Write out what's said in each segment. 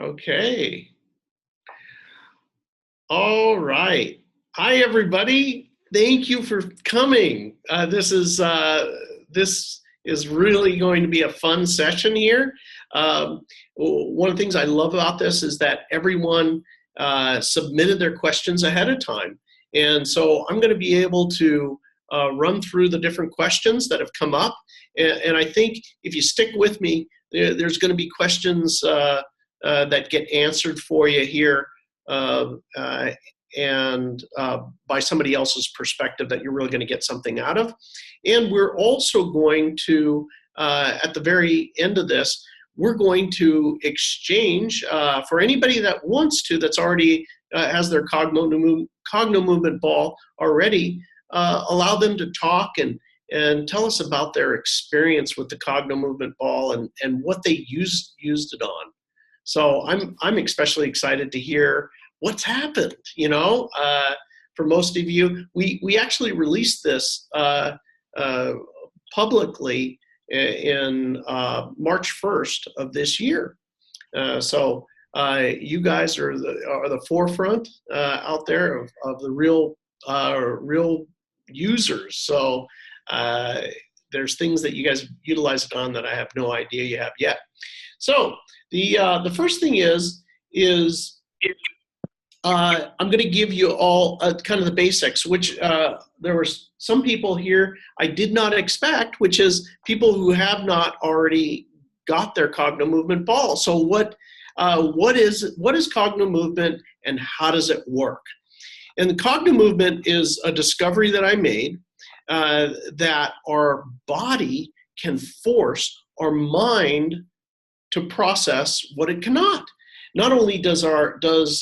Okay. All right. Hi, everybody. Thank you for coming. This is really going to be a fun session here. One of the things I love about this is that everyone submitted their questions ahead of time, and so I'm going to be able to run through the different questions that have come up. And I think if you stick with me, there's going to be questions that get answered for you here, uh, uh, and by somebody else's perspective that you're really going to get something out of. And we're also going to, at the very end of this, we're going to exchange for anybody that wants to, that's already has their Cognomovement ball already, allow them to talk and tell us about their experience with the Cognomovement ball and what they used it on. So I'm especially excited to hear what's happened. For most of you, we actually released this publicly in March 1st of this year. So you guys are the forefront out there of the real users. So there's things that you guys utilize it on that I have no idea you have yet. So the first thing is I'm going to give you all kind of the basics, which there were some people here I did not expect, which is people who have not already got their Cognomovement ball. So what is Cognomovement and how does it work? And the Cognomovement is a discovery that I made that our body can force our mind to process what it cannot. Not only does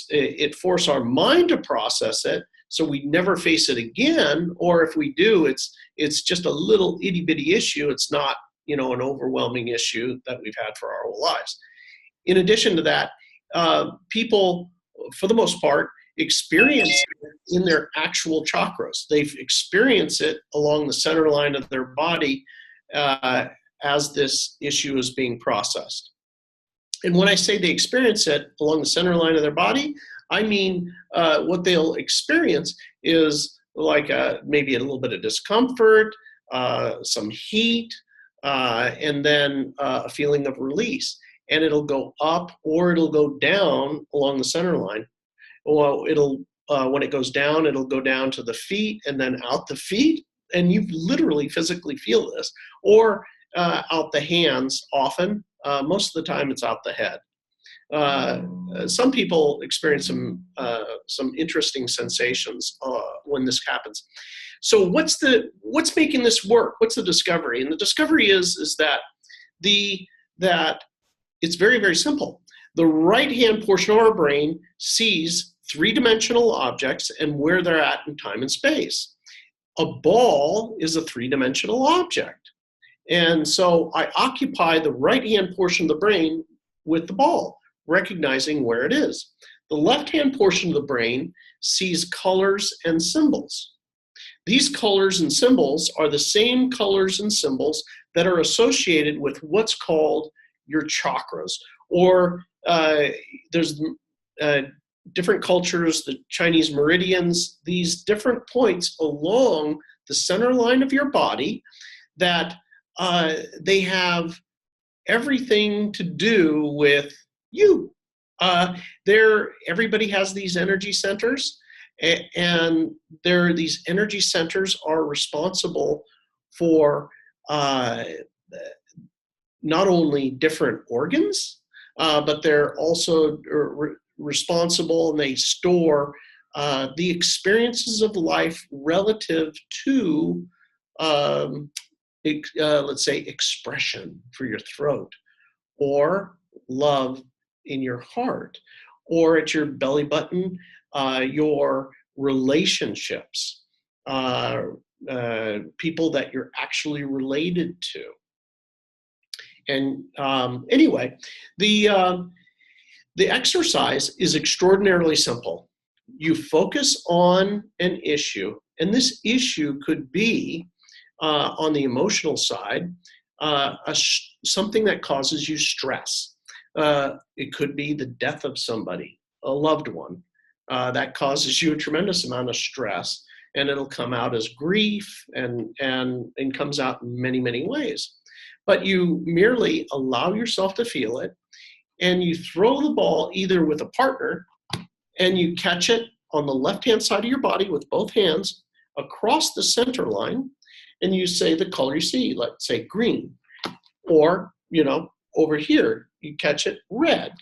it force our mind to process it, so we never face it again, or if we do, it's just a little itty bitty issue. It's not, an overwhelming issue that we've had for our whole lives. In addition to that, people, for the most part, experience it in their actual chakras. They've experienced it along the center line of their body as this issue is being processed. And when I say they experience it along the center line of their body, I mean what they'll experience is like maybe a little bit of discomfort, some heat, and then a feeling of release. And it'll go up or it'll go down along the center line. Well, when it goes down, it'll go down to the feet and then out the feet. And you literally physically feel this. Or out the hands often. Most of the time it's out the head. Some people experience some interesting sensations when this happens. So what's making this work? What's the discovery? And the discovery is that it's very, very simple. The right-hand portion of our brain sees three-dimensional objects and where they're at in time and space. A ball is a three-dimensional object. And so I occupy the right-hand portion of the brain with the ball, recognizing where it is. The left-hand portion of the brain sees colors and symbols. These colors and symbols are the same colors and symbols that are associated with what's called your chakras. Or there's different cultures, the Chinese meridians, these different points along the center line of your body that they have everything to do with you. Everybody has these energy centers, and these energy centers are responsible for not only different organs, but they're also responsible, and they store the experiences of life relative to let's say expression for your throat, or love in your heart, or at your belly button, your relationships, people that you're actually related to. And anyway, the exercise is extraordinarily simple. You focus on an issue, and this issue could be on the emotional side, something that causes you stress. It could be the death of somebody, a loved one. That causes you a tremendous amount of stress, and it'll come out as grief and comes out in many, many ways. But you merely allow yourself to feel it, and you throw the ball either with a partner, and you catch it on the left-hand side of your body with both hands across the center line, and you say the color you see, let's say green, or, over here, you catch it red.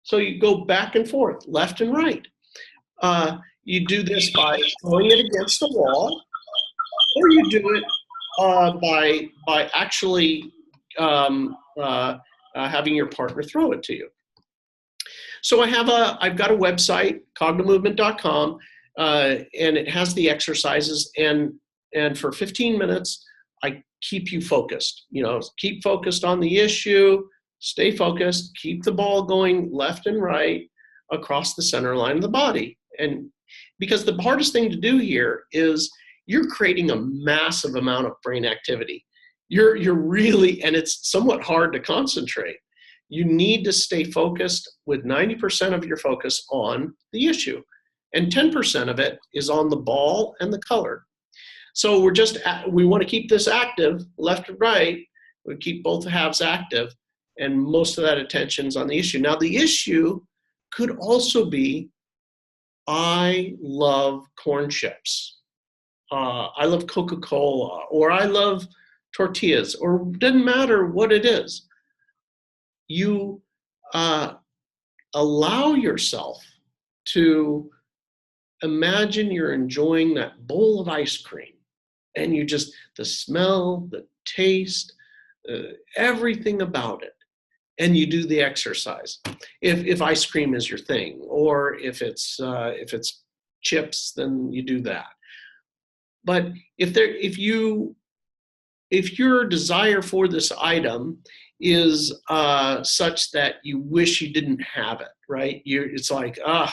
So you go back and forth, left and right. You do this by throwing it against the wall, or you do it by actually having your partner throw it to you. So I've got a website, cognomovement.com, and it has the exercises, and for 15 minutes, I keep you focused. Keep focused on the issue, stay focused, keep the ball going left and right across the center line of the body. And because the hardest thing to do here is you're creating a massive amount of brain activity. You're really, and it's somewhat hard to concentrate. You need to stay focused with 90% of your focus on the issue, and 10% of it is on the ball and the color. So we want to keep this active, left and right. We keep both halves active, and most of that attention's on the issue. Now, the issue could also be, I love corn chips. I love Coca-Cola, or I love tortillas, or doesn't matter what it is. You allow yourself to imagine you're enjoying that bowl of ice cream, and the smell, the taste, everything about it, and you do the exercise. If ice cream is your thing, or if it's chips, then you do that. But if your desire for this item is such that you wish you didn't have it, right? It's like, I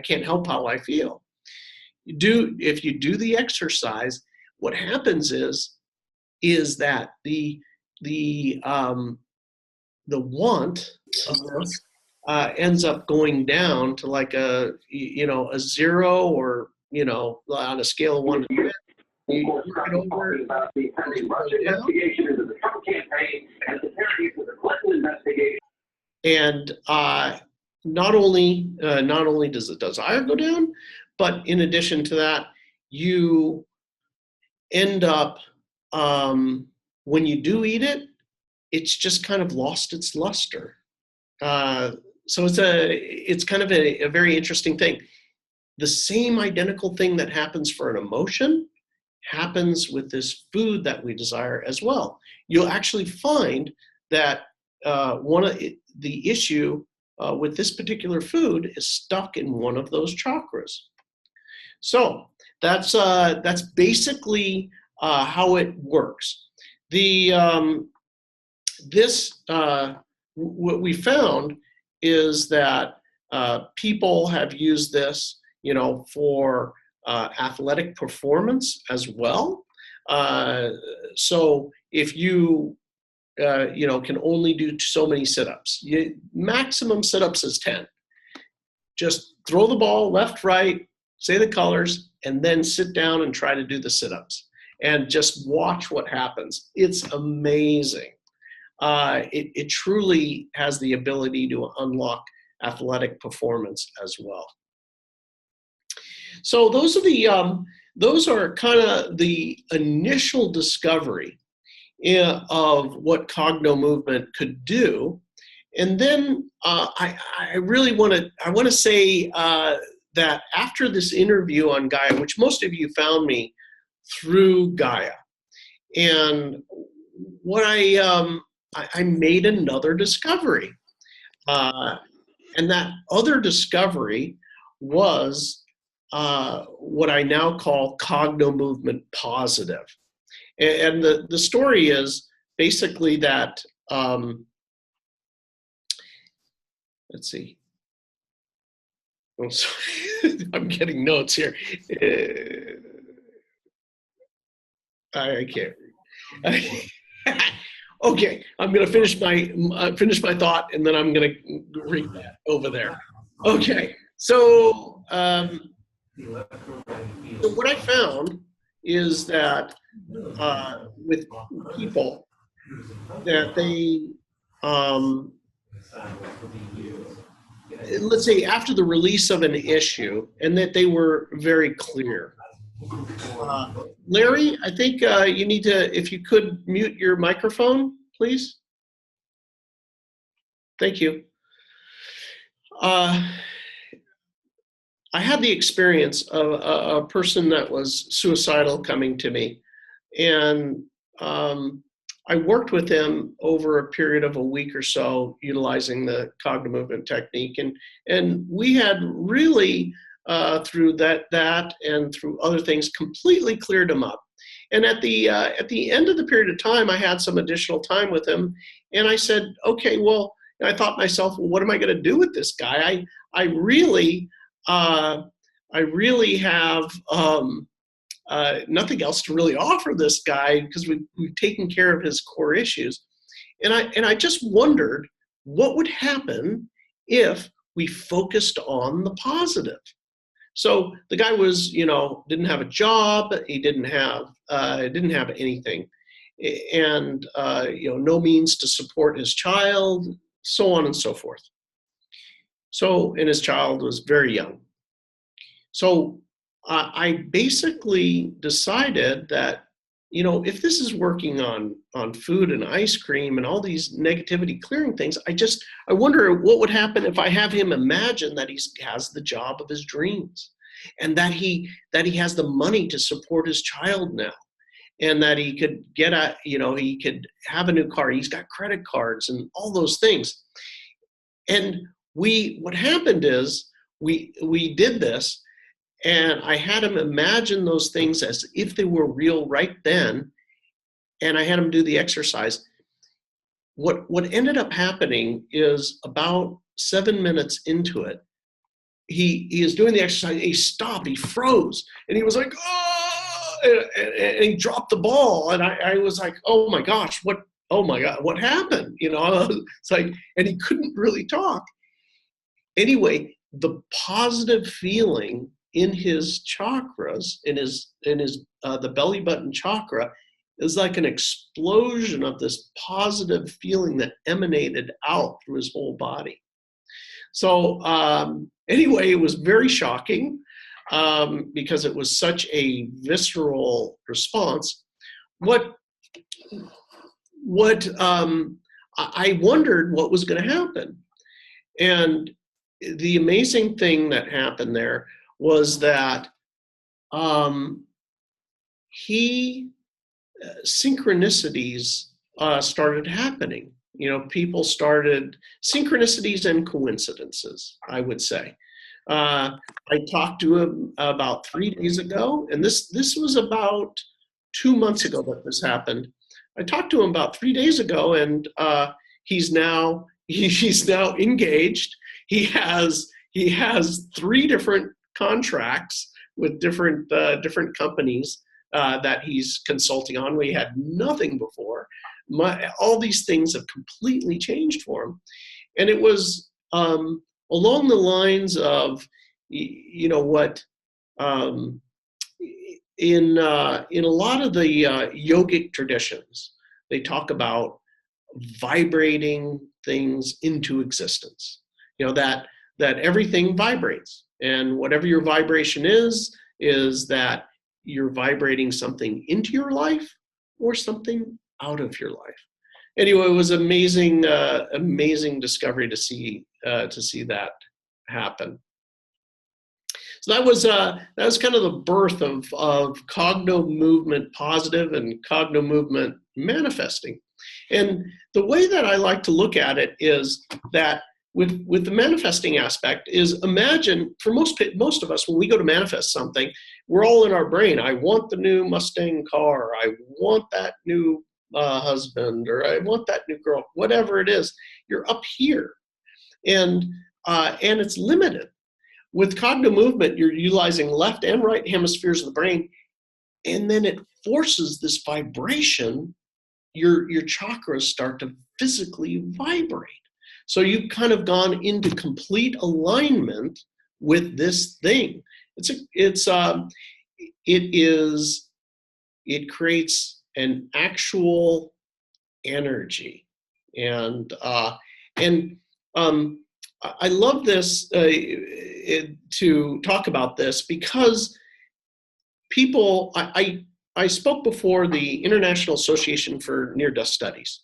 can't help how I feel. If you do the exercise, what happens is that the want of this ends up going down to like a 0, or on a scale of 1 to 10. You look it over, about the Russian investigation into the Trump campaign and the parody to the Clinton investigation. And not only does the desire go down, but in addition to that, you end up when you do eat it, it's just kind of lost its luster. So it's kind of a very interesting thing. The same identical thing that happens for an emotion happens with this food that we desire as well. You'll actually find that the issue with this particular food is stuck in one of those chakras. So that's basically how it works. What we found is that people have used this, for athletic performance as well. So if you can only do so many sit-ups, maximum sit-ups is 10. Just throw the ball left, right, say the colors, and then sit down and try to do the sit-ups, and just watch what happens. It's amazing. It truly has the ability to unlock athletic performance as well. So those are kind of the initial discovery of what Cognomovement could do. And then I want to say that after this interview on Gaia, which most of you found me through Gaia, and what I made another discovery, and that other discovery was what I now call Cognomovement positive. And the story is basically that, let's see. Oh, sorry. I'm getting notes here. I can't read. Okay, I'm going to finish my thought, and then I'm going to read that over there. Okay, so what I found is that with people that they, let's say after the release of an issue, and that they were very clear. Larry, I think you need to, if you could mute your microphone, please. Thank you. I had the experience of a person that was suicidal coming to me, and I worked with him over a period of a week or so, utilizing the Cognomovement technique, and we had really through that and through other things completely cleared him up. And at the end of the period of time, I had some additional time with him, and I said, okay, well, I thought to myself, well, what am I going to do with this guy? I really have nothing else to really offer this guy, because we've taken care of his core issues. And I just wondered what would happen if we focused on the positive. So the guy was, didn't have a job, he didn't have anything, and no means to support his child, so on and so forth. So, and his child was very young. So I basically decided that, if this is working on food and ice cream and all these negativity clearing things, I wonder what would happen if I have him imagine that he has the job of his dreams, and that he has the money to support his child now, and that he could he could have a new car, he's got credit cards and all those things. And what happened is we did this, and I had him imagine those things as if they were real right then, and I had him do the exercise. What ended up happening is about 7 minutes into it, he is doing the exercise, he stopped, he froze, and he was like, oh, and he dropped the ball, and I was like, oh my gosh, what happened? It's like, and he couldn't really talk. Anyway, the positive feeling in his chakras, in his the belly button chakra, is like an explosion of this positive feeling that emanated out through his whole body. So anyway, it was very shocking because it was such a visceral response. What I wondered what was going to happen, and the amazing thing that happened there was that synchronicities started happening. People started, synchronicities and coincidences, I would say. I talked to him about 3 days ago, and this was about 2 months ago that this happened. I talked to him about 3 days ago, and he's now engaged. He has 3 different contracts with different companies that he's consulting on. We had nothing before. All these things have completely changed for him, and it was along the lines of, in a lot of the yogic traditions, they talk about vibrating things into existence. That everything vibrates, and whatever your vibration is that you're vibrating something into your life or something out of your life. Anyway, it was amazing discovery to see that happen. So that was kind of the birth of Cognomovement Positive and Cognomovement Manifesting. And the way that I like to look at it is that with the manifesting aspect is, imagine for most of us, when we go to manifest something, we're all in our brain. I want the new Mustang car. I want that new husband, or I want that new girl, whatever it is. You're up here, and it's limited. With Cognomovement, you're utilizing left and right hemispheres of the brain, and then it forces this vibration your chakras start to physically vibrate. So you've kind of gone into complete alignment with this thing. It creates an actual energy, and I love this to talk about this because people. I spoke before the International Association for Near-Death Studies,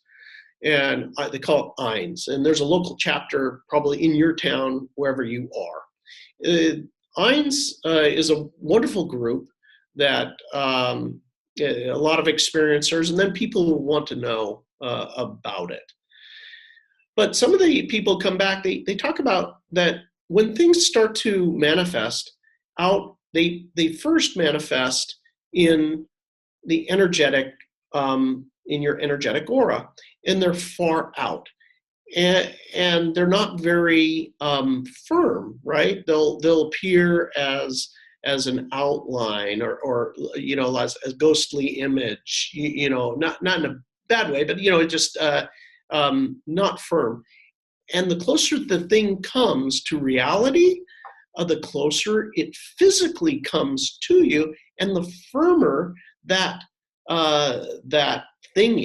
and they call it EINS, and there's a local chapter probably in your town, wherever you are. EINS is a wonderful group that a lot of experiencers and then people who want to know about it. But some of the people come back, they talk about that when things start to manifest out, they first manifest in the energetic, in your energetic aura, and they're far out. And they're not very firm, right? They'll appear as an outline or as a ghostly image, not in a bad way, but just not firm. And the closer the thing comes to reality, the closer it physically comes to you, and the firmer that thing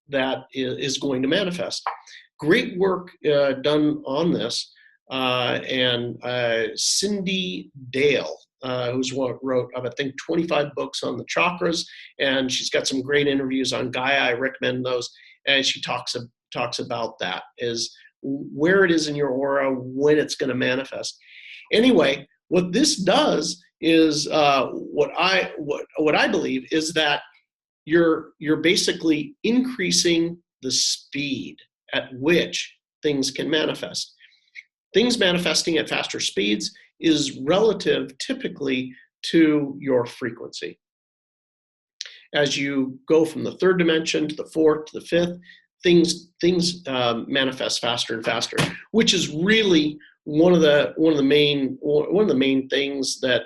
that is going to manifest. Great work done on this, and Cindy Dale, who's wrote, I think, 25 books on the chakras, and she's got some great interviews on Gaia. I recommend those, and she talks about that, is where it is in your aura, when it's going to manifest. Anyway, what this does is what I believe is that you're basically increasing the speed at which things can manifest. Things manifesting at faster speeds is relative typically to your frequency. As you go from the third dimension to the fourth to the fifth, things manifest faster and faster, which is really one of the main things that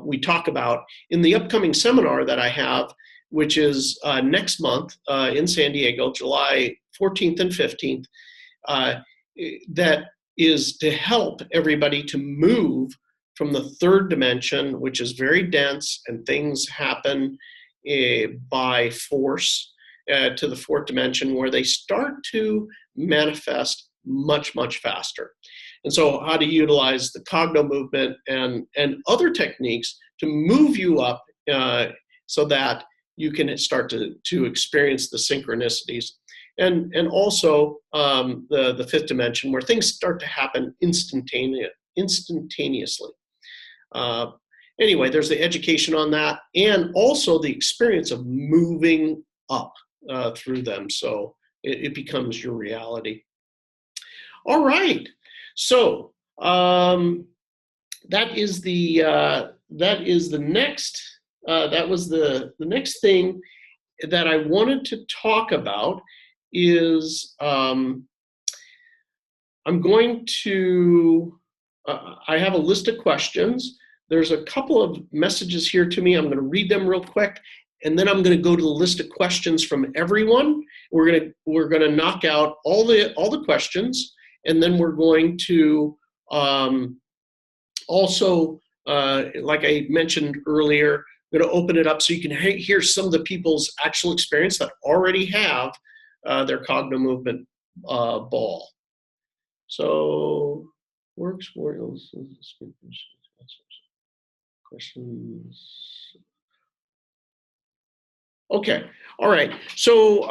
we talk about in the upcoming seminar that I have, which is next month in San Diego, July 14th and 15th. That is to help everybody to move from the third dimension, which is very dense and things happen by force, to the fourth dimension, where they start to manifest much, much faster. And so how to utilize the Cognomovement and other techniques to move you up so that you can start to experience the synchronicities. And also the fifth dimension, where things start to happen instantaneously. Anyway, there's the education on that, and also the experience of moving up through them, so it becomes your reality. All right, so that was the next thing that I wanted to talk about. Is I'm going to, I have a list of questions. There's a couple of messages here to me. I'm going to read them real quick, and then I'm going to go to the list of questions from everyone. We're going to knock out all the questions, and then we're going to also, like I mentioned earlier, I'm going to open it up so you can hear some of the people's actual experience that already have their Cognomovement ball. So, works for questions. Okay, all right. So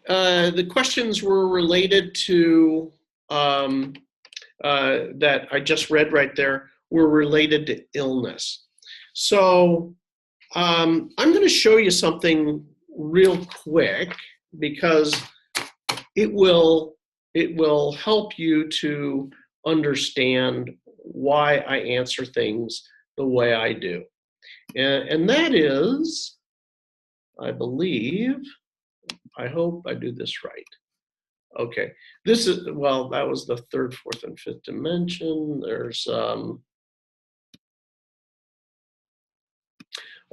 the questions were related to that I just read right there were related to illness. So I'm going to show you something real quick, because it will help you to understand why I answer things the way I do. And that is, I believe, I hope I do this right. Okay, this is, well, that was the third, fourth, and fifth dimension. There's,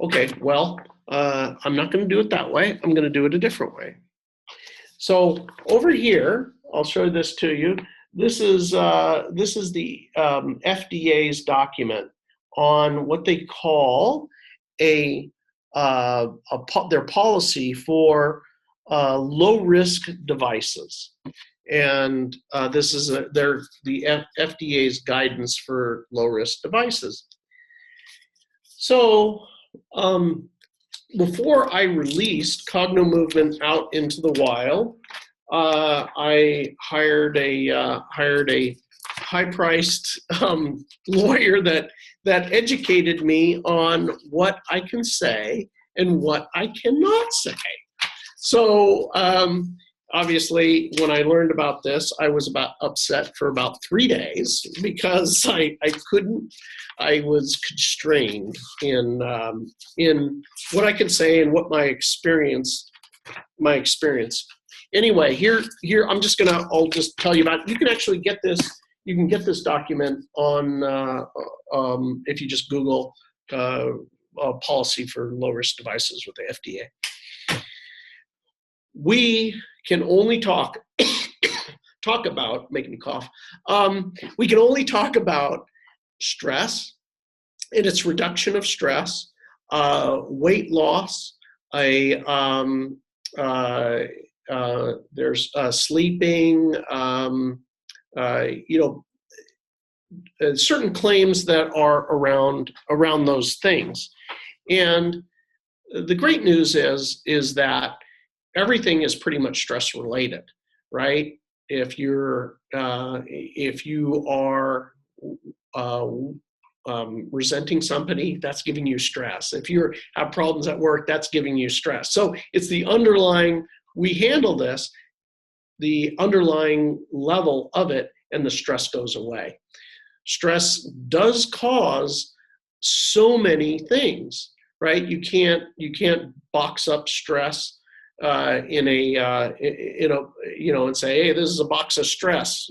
Okay, well, I'm not going to do it that way. I'm going to do it a different way. So over here, I'll show this to you. This is the FDA's document on what they call their policy for low risk devices, and this is the FDA's guidance for low risk devices. So before I released Cognomovement out into the wild, I hired a high-priced lawyer that educated me on what I can say and what I cannot say. So obviously, when I learned about this, I was upset for about 3 days because I couldn't. I was constrained in what I can say and what my experience. Anyway, here I'll just tell you about it. You can actually get this. You can get this document on if you just Google policy for low risk devices with the FDA. We can only talk about, making me cough. We can only talk about stress and its reduction of stress, weight loss, there's sleeping, certain claims that are around those things. And the great news is that everything is pretty much stress related, right? If you are resenting somebody, that's giving you stress. If you have problems at work, that's giving you stress. So it's the underlying, we handle this, the underlying level of it, and the stress goes away. Stress does cause so many things, right? You can't box up stress and say, hey, this is a box of stress.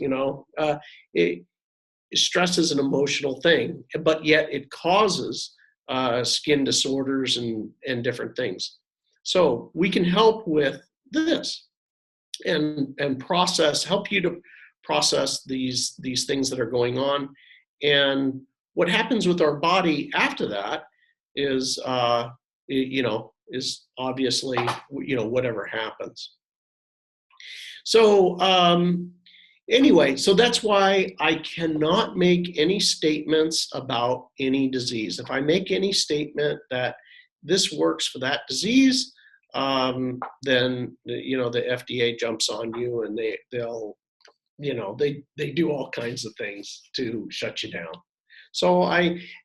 Stress is an emotional thing, but yet it causes skin disorders and different things. So we can help with this and help you to process these things that are going on. And what happens with our body after that is obviously whatever happens. So anyway, so that's why I cannot make any statements about any disease. If I make any statement that this works for that disease, then the FDA jumps on you and they'll they do all kinds of things to shut you down. So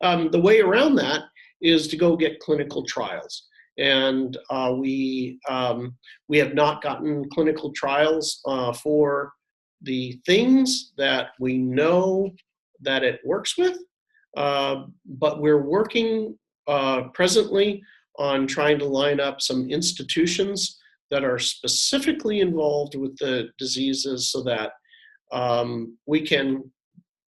the way around that is to go get clinical trials. And we have not gotten clinical trials for the things that we know that it works with, but we're working presently on trying to line up some institutions that are specifically involved with the diseases so that we can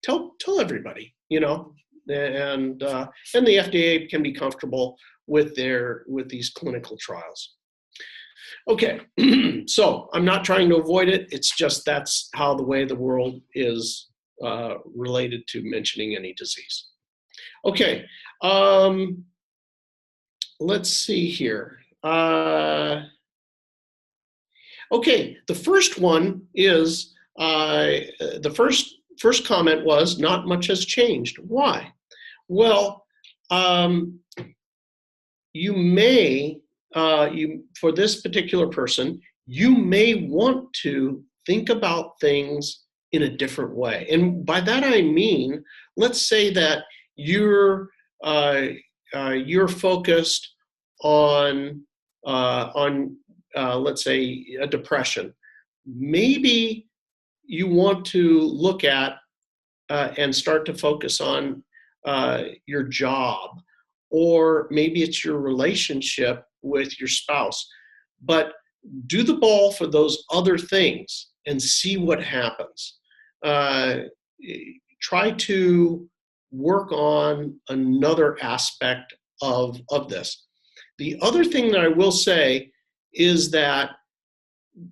tell everybody, and the FDA can be comfortable with these clinical trials. Okay, so I'm not trying to avoid it. It's just that's how the way the world is related to mentioning any disease. Okay, let's see here. Okay, the first one is the first comment was not much has changed. Why? Well, you may, for this particular person, you may want to think about things in a different way. And by that I mean, let's say that you're focused on let's say a depression. Maybe you want to look at and start to focus on your job, or maybe it's your relationship with your spouse. But do the ball for those other things and see what happens. Try to work on another aspect of this. The other thing that I will say is that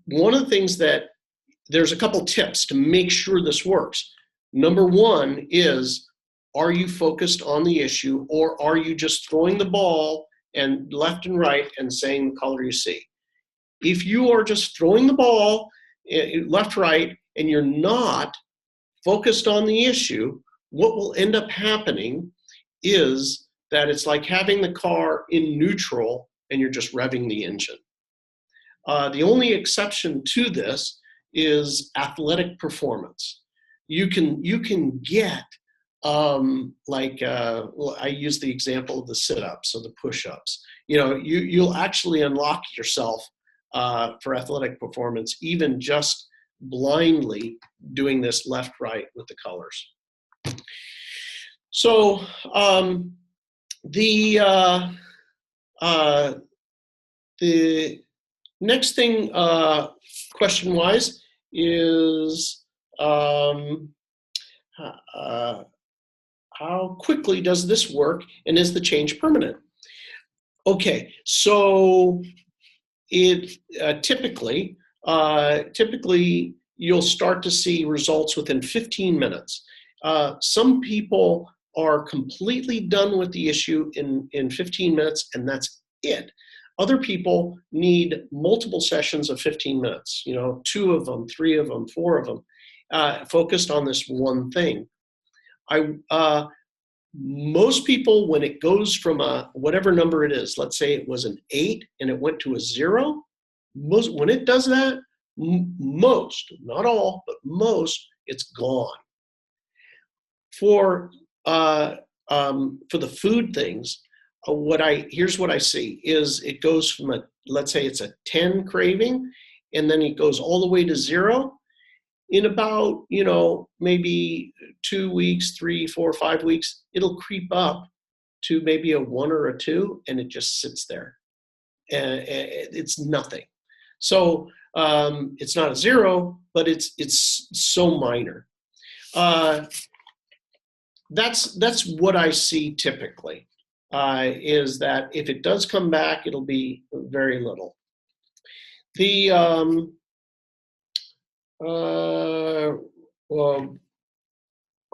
one of the things that there's a couple tips to make sure this works. Number one is, are you focused on the issue, or are you just throwing the ball and left and right and saying the color you see? If you are just throwing the ball left, right, and you're not focused on the issue, what will end up happening is that it's like having the car in neutral and you're just revving the engine. The only exception to this is athletic performance. You can get well, I use the example of the sit-ups or the push-ups. You'll actually unlock yourself for athletic performance, even just blindly doing this left-right with the colors. So the next thing, question-wise, is how quickly does this work, and is the change permanent? Okay, so it typically you'll start to see results within 15 minutes. Some people are completely done with the issue in 15 minutes, and that's it. Other people need multiple sessions of 15 minutes, 2 of them, 3 of them, 4 of them, focused on this one thing. Most people, when it goes from whatever number it is, let's say it was an 8 and it went to a 0, when it does that, most, not all, but most, it's gone. For the food things, here's what I see is it goes from let's say it's a 10 craving, and then it goes all the way to 0. In about, maybe 2 weeks, 3, 4, 5 weeks, it'll creep up to maybe a 1 or a 2, and it just sits there. And it's nothing. So it's not a 0, but it's so minor. That's what I see typically, is that if it does come back, it'll be very little.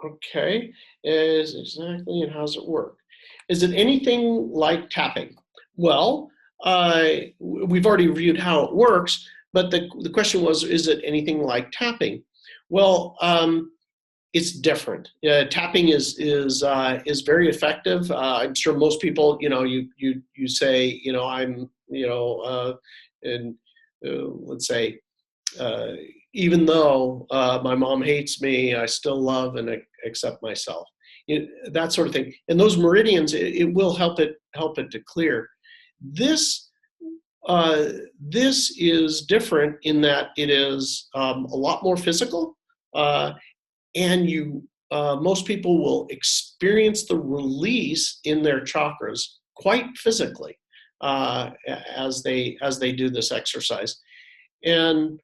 Okay, is exactly, and how does it work? Is it anything like tapping? Well, we've already reviewed how it works, but the question was, is it anything like tapping? Well, it's different. Tapping is very effective. I'm sure most people, you say, I'm, and let's say, even though my mom hates me, I still love and accept myself. That sort of thing. And those meridians, it will help it to clear. This is different in that it is a lot more physical, and most people will experience the release in their chakras quite physically as they do this exercise. And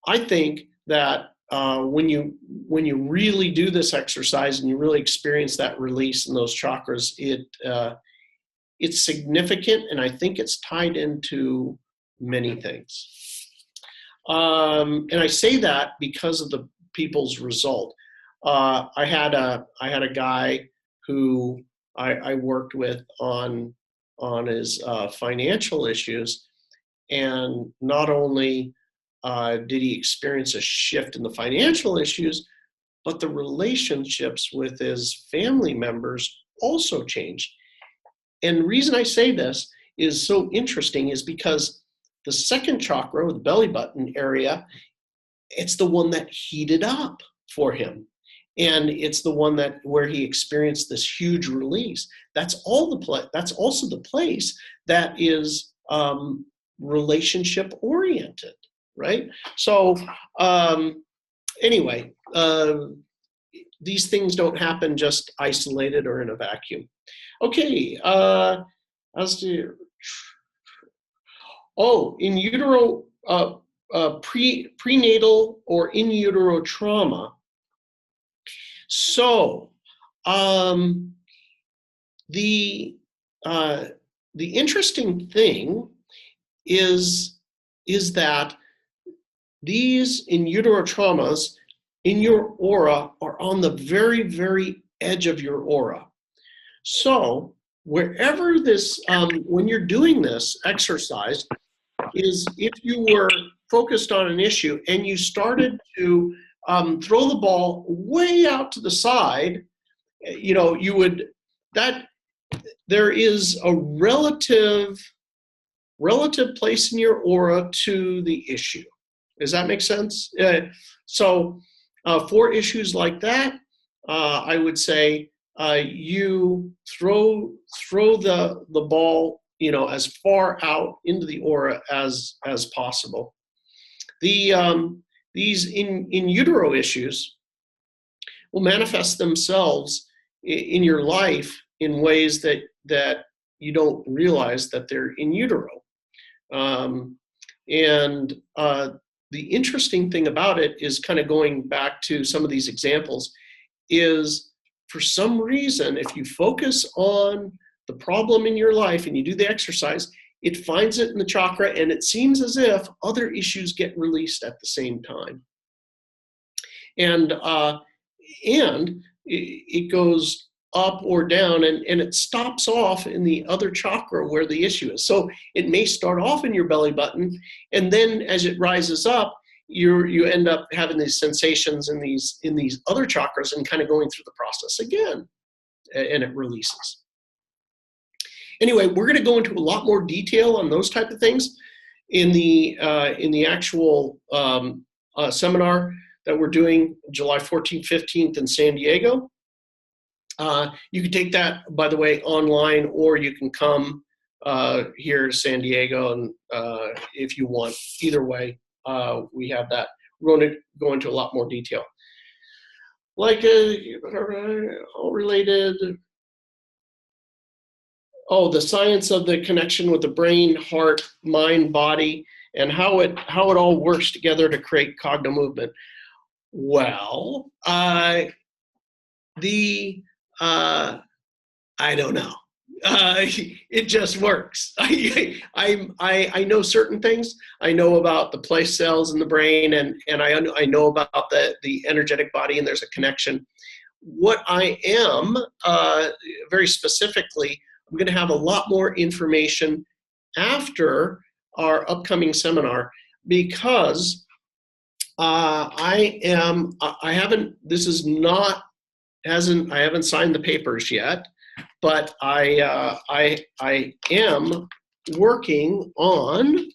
I think that when you really do this exercise and you really experience that release in those chakras, it's significant, and I think it's tied into many things. And I say that because of the people's result. I had a guy who I worked with on his financial issues, and not only did he experience a shift in the financial issues, but the relationships with his family members also changed. And the reason I say this is so interesting is because the second chakra, the belly button area, it's the one that heated up for him. And it's the one where he experienced this huge release. That's also the place that is relationship oriented, right? So anyway, these things don't happen just isolated or in a vacuum. Okay, in utero, prenatal or in utero trauma. So the the interesting thing is that these in utero traumas in your aura are on the very, very edge of your aura. So wherever this, when you're doing this exercise, is if you were focused on an issue and you started to throw the ball way out to the side, you know, you would, that there is a relative place in your aura to the issue. Does that make sense? So for issues like that, I would say you throw the ball, you know, as far out into the aura as possible. These in utero issues will manifest themselves in your life in ways that you don't realize that they're in utero. The interesting thing about it is kind of going back to some of these examples is, for some reason, if you focus on the problem in your life and you do the exercise, it finds it in the chakra, and it seems as if other issues get released at the same time. And it goes up or down, and it stops off in the other chakra where the issue is. So it may start off in your belly button, and then as it rises up, you end up having these sensations in these other chakras and kind of going through the process again, and it releases. Anyway, we're going to go into a lot more detail on those type of things in the actual seminar that we're doing July 14th, 15th in San Diego. You can take that, by the way, online, or you can come here to San Diego, and if you want. Either way, we have that. We're going to go into a lot more detail. Like all related. Oh, the science of the connection with the brain, heart, mind, body, and how it all works together to create cognomovement. Well, I don't know. It just works. I know certain things. I know about the place cells in the brain, and I know about the energetic body, and there's a connection. What I am, very specifically, I'm going to have a lot more information after our upcoming seminar, because I haven't signed the papers yet, but I am working on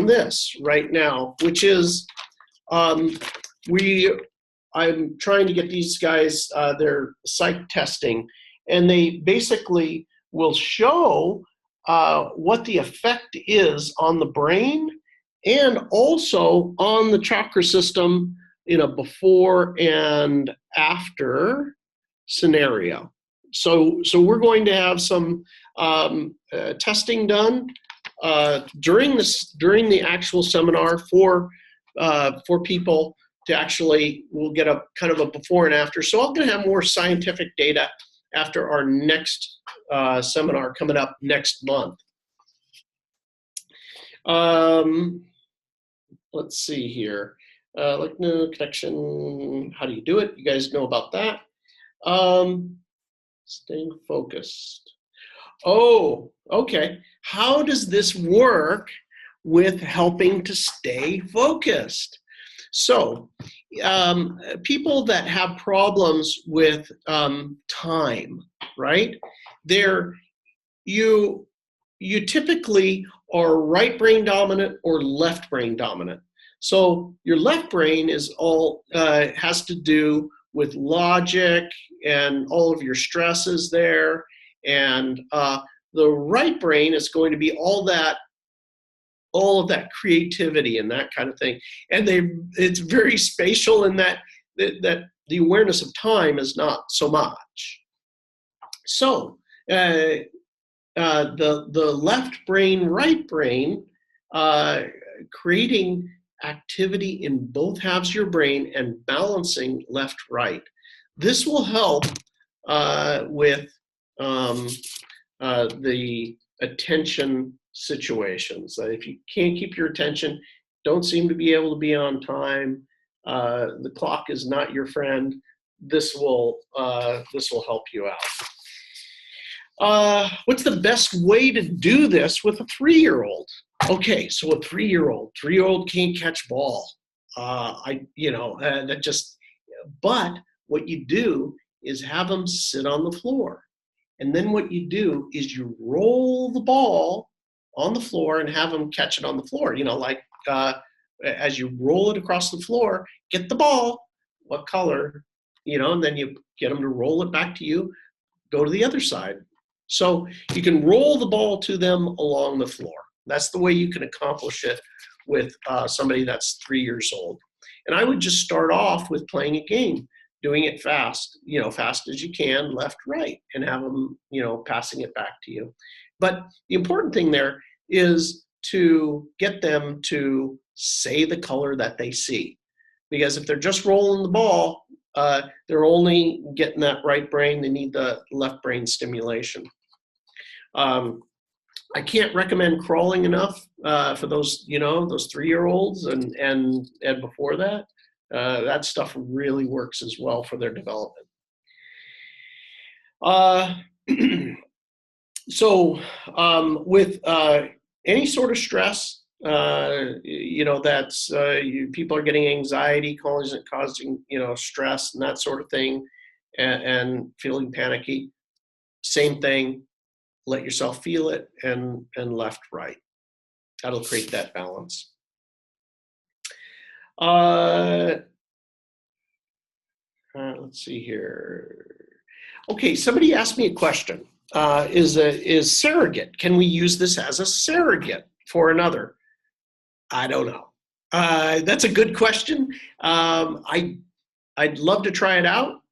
this right now, which is I'm trying to get these guys their psych testing, and they basically will show what the effect is on the brain and also on the chakra system in a before and after scenario. So we're going to have some testing done during the actual seminar for people to actually, we'll get a kind of a before and after. So I'm going to have more scientific data after our next seminar coming up next month. Let's see here. Like no connection, how do you do it? You guys know about that. Staying focused. Oh, okay. How does this work with helping to stay focused? So, people that have problems with time, right? You typically are right brain dominant or left brain dominant. So your left brain is all has to do with logic and all of your stresses there, and the right brain is going to be all of that creativity and that kind of thing. And it's very spatial in that the awareness of time is not so much. So the left brain, right brain, creating activity in both halves of your brain and balancing left-right. This will help with um, the attention situations. If you can't keep your attention, don't seem to be able to be on time, the clock is not your friend, this will help you out. What's the best way to do this with a 3-year-old? Okay, so a 3-year-old can't catch ball. That just, but what you do is have them sit on the floor. And then what you do is you roll the ball on the floor and have them catch it on the floor. As you roll it across the floor, get the ball, what color, and then you get them to roll it back to you, go to the other side. So you can roll the ball to them along the floor. That's the way you can accomplish it with somebody that's 3 years old. And I would just start off with playing a game, doing it fast, fast as you can, left, right, and have them, passing it back to you. But the important thing there is to get them to say the color that they see. Because if they're just rolling the ball, they're only getting that right brain. They need the left brain stimulation. I can't recommend crawling enough for those, those 3-year-olds and before that. That stuff really works as well for their development. So with any sort of stress, that's people are getting anxiety, causing stress and that sort of thing, and feeling panicky. Same thing. Let yourself feel it, and left, right. That'll create that balance. Let's see here. Okay, somebody asked me a question. Is surrogate? Can we use this as a surrogate for another? I don't know. That's a good question. I'd love to try it out.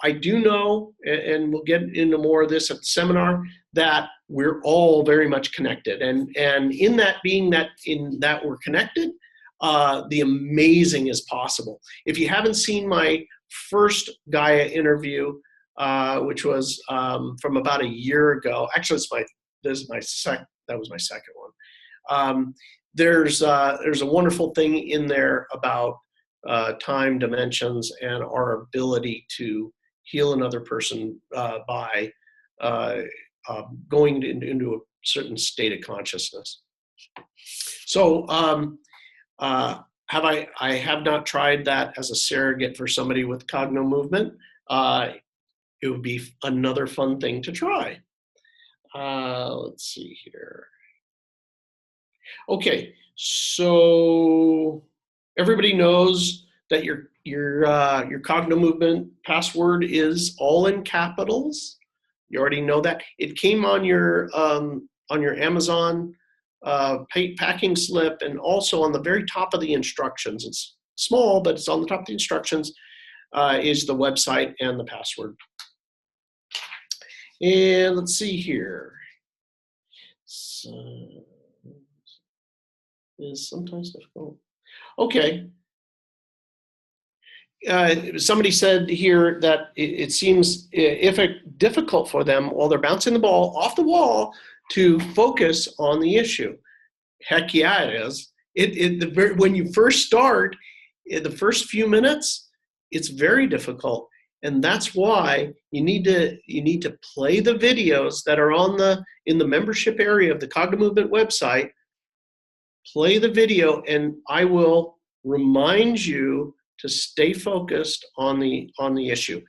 I do know, and we'll get into more of this at the seminar, that we're all very much connected. And in that we're connected, the amazing is possible. If you haven't seen my first Gaia interview, which was from about a year ago, actually that was my second one. There's a wonderful thing in there about time dimensions and our ability to heal another person by going into a certain state of consciousness. So I have not tried that as a surrogate for somebody with Cognomovement. It would be another fun thing to try. Let's see here. Okay, so everybody knows that your Cognomovement password is all in capitals. You already know that. It came on your Amazon packing slip, and also on the very top of the instructions. It's small, but it's on the top of the instructions, is the website and the password. And let's see here. So, is sometimes difficult. Okay. Somebody said here that it seems difficult for them while they're bouncing the ball off the wall to focus on the issue. Heck yeah, it is. When you first start, in the first few minutes, it's very difficult, and that's why you need to play the videos that are in the membership area of the Cognomovement website. Play the video, and I will remind you to stay focused on the issue.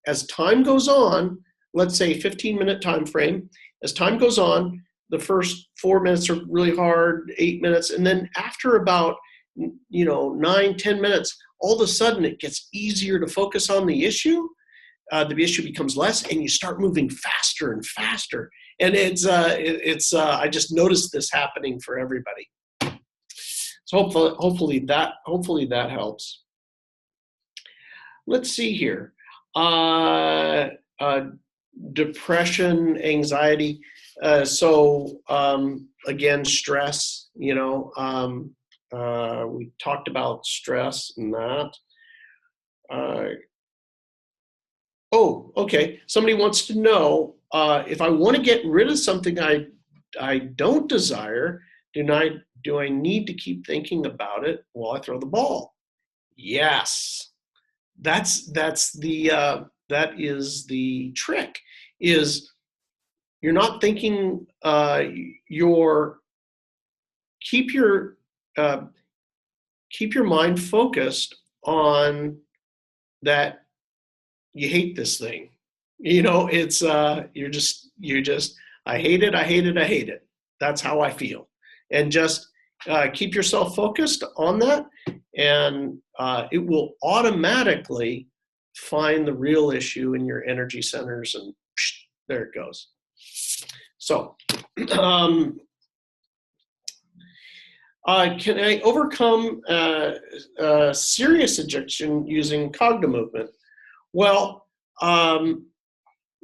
As time goes on, let's say 15-minute time frame, as time goes on, the first 4 minutes are really hard, 8 minutes, and then after about 9-10 minutes, all of a sudden it gets easier to focus on the issue. The issue becomes less, and you start moving faster and faster. And it's I just noticed this happening for everybody. So hopefully that helps. Let's see here. Depression, anxiety. Again, stress. We talked about stress and that. Oh, okay. Somebody wants to know if I want to get rid of something I don't desire, do I need to keep thinking about it while I throw the ball? Yes. That is the trick. Is you're not thinking. Your keep your uh, keep your mind focused on that you hate this thing. It's you're just I hate it, I hate it, I hate it. That's how I feel. And just keep yourself focused on that, and it will automatically find the real issue in your energy centers, and there it goes. So, can I overcome serious addiction using Cognomovement? Well,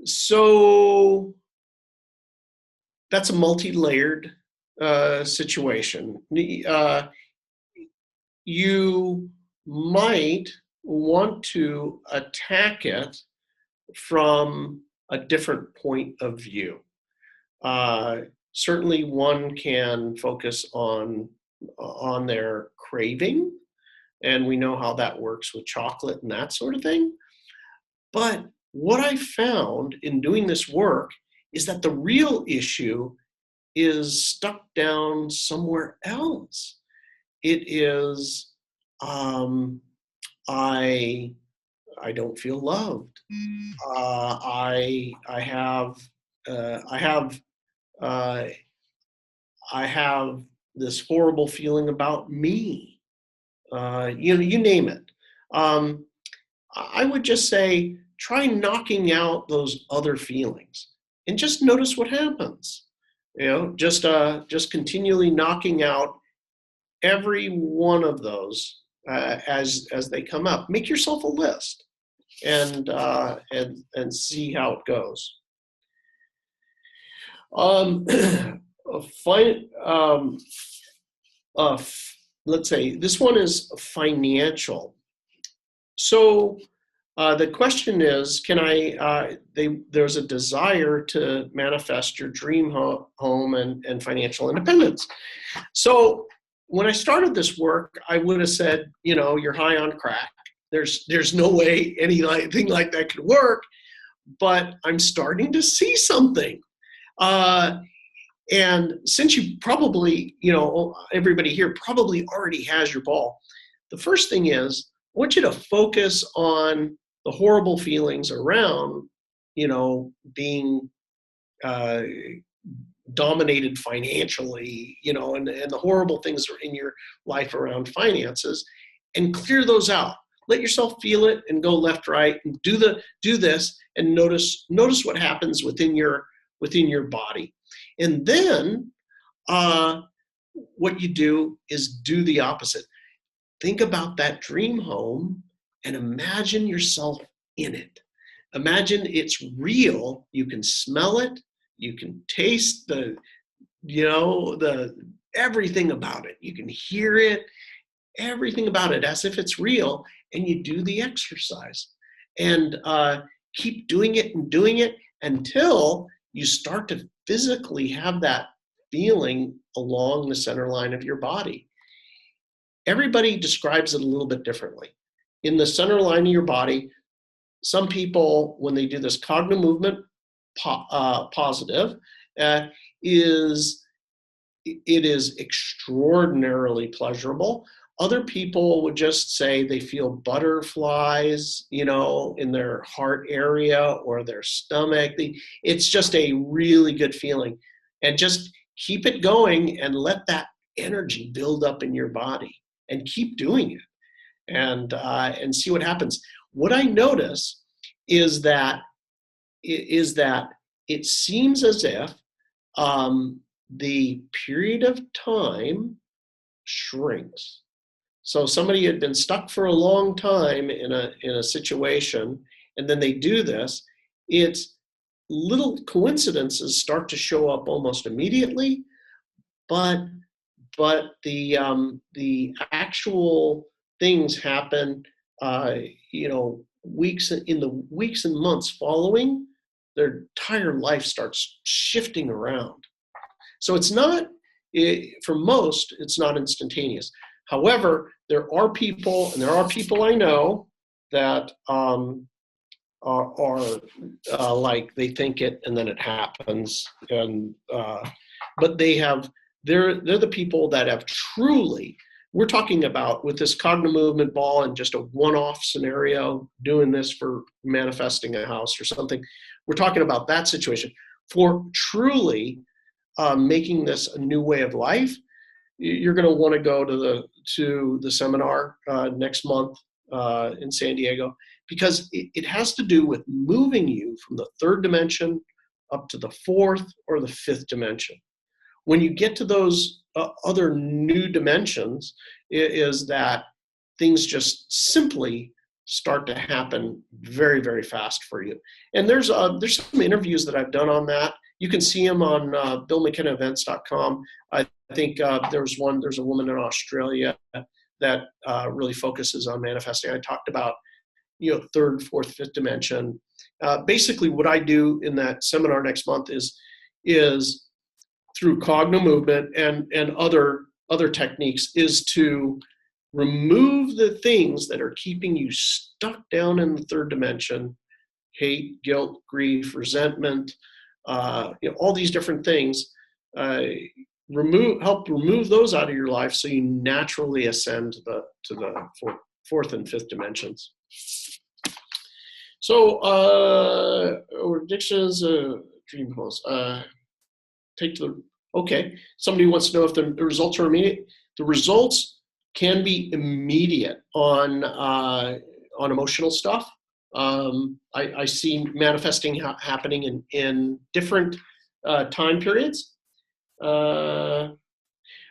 so that's a multi-layered situation. You might want to attack it from a different point of view. Certainly, one can focus on their craving, and we know how that works with chocolate and that sort of thing. But what I found in doing this work is that the real issue is stuck down somewhere else. It is I don't feel loved. Uh, I have this horrible feeling about me. You name it. I would just say try knocking out those other feelings and just notice what happens. Just continually knocking out every one of those as they come up. Make yourself a list and see how it goes. Let's say this one is financial. So the question is, can there's a desire to manifest your dream home and financial independence. So when I started this work, I would have said, you're high on crack. There's no way anything like that could work, but I'm starting to see something. And since you probably, everybody here probably already has your ball, the first thing is, I want you to focus on the horrible feelings around, being dominated financially, and the horrible things in your life around finances, and clear those out. Let yourself feel it and go left, right, and do this, and notice what happens within your body. And then what you do is do the opposite. Think about that dream home and imagine yourself in it. Imagine it's real. You can smell it. You can taste the everything about it. You can hear it, everything about it as if it's real. And you do the exercise and keep doing it and doing it until you start to physically have that feeling along the center line of your body. Everybody describes it a little bit differently. In the center line of your body, some people, when they do this Cognomovement positive, it is extraordinarily pleasurable. Other people would just say they feel butterflies, in their heart area or their stomach. It's just a really good feeling. And just keep it going and let that energy build up in your body and keep doing it and see what happens. What I notice is that it seems as if the period of time shrinks. So somebody had been stuck for a long time in a situation, and then they do this. It's little coincidences start to show up almost immediately, but the actual things happen, in the weeks and months following, their entire life starts shifting around. So it's not, for most, it's not instantaneous. However, there are people I know that are like they think it and then it happens, and but they're the people that have truly. We're talking about with this Cognomovement ball and just a one-off scenario, doing this for manifesting a house or something. We're talking about that situation. For truly making this a new way of life, you're going to want to go to the seminar next month in San Diego, because it has to do with moving you from the third dimension up to the fourth or the fifth dimension. When you get to those other new dimensions, is that things just simply start to happen very, very fast for you. And there's some interviews that I've done on that. You can see them on BillMcKennaEvents.com. I think there's a woman in Australia that really focuses on manifesting. I talked about, third, fourth, fifth dimension. Basically, what I do in that seminar next month is through Cognomovement and other techniques, is to remove the things that are keeping you stuck down in the third dimension: hate, guilt, grief, resentment, all these different things. Help remove those out of your life so you naturally ascend to the fourth and fifth dimensions. So, addictions, dream homes. Okay, somebody wants to know if the results are immediate. The results can be immediate on emotional stuff. I see manifesting happening in different time periods.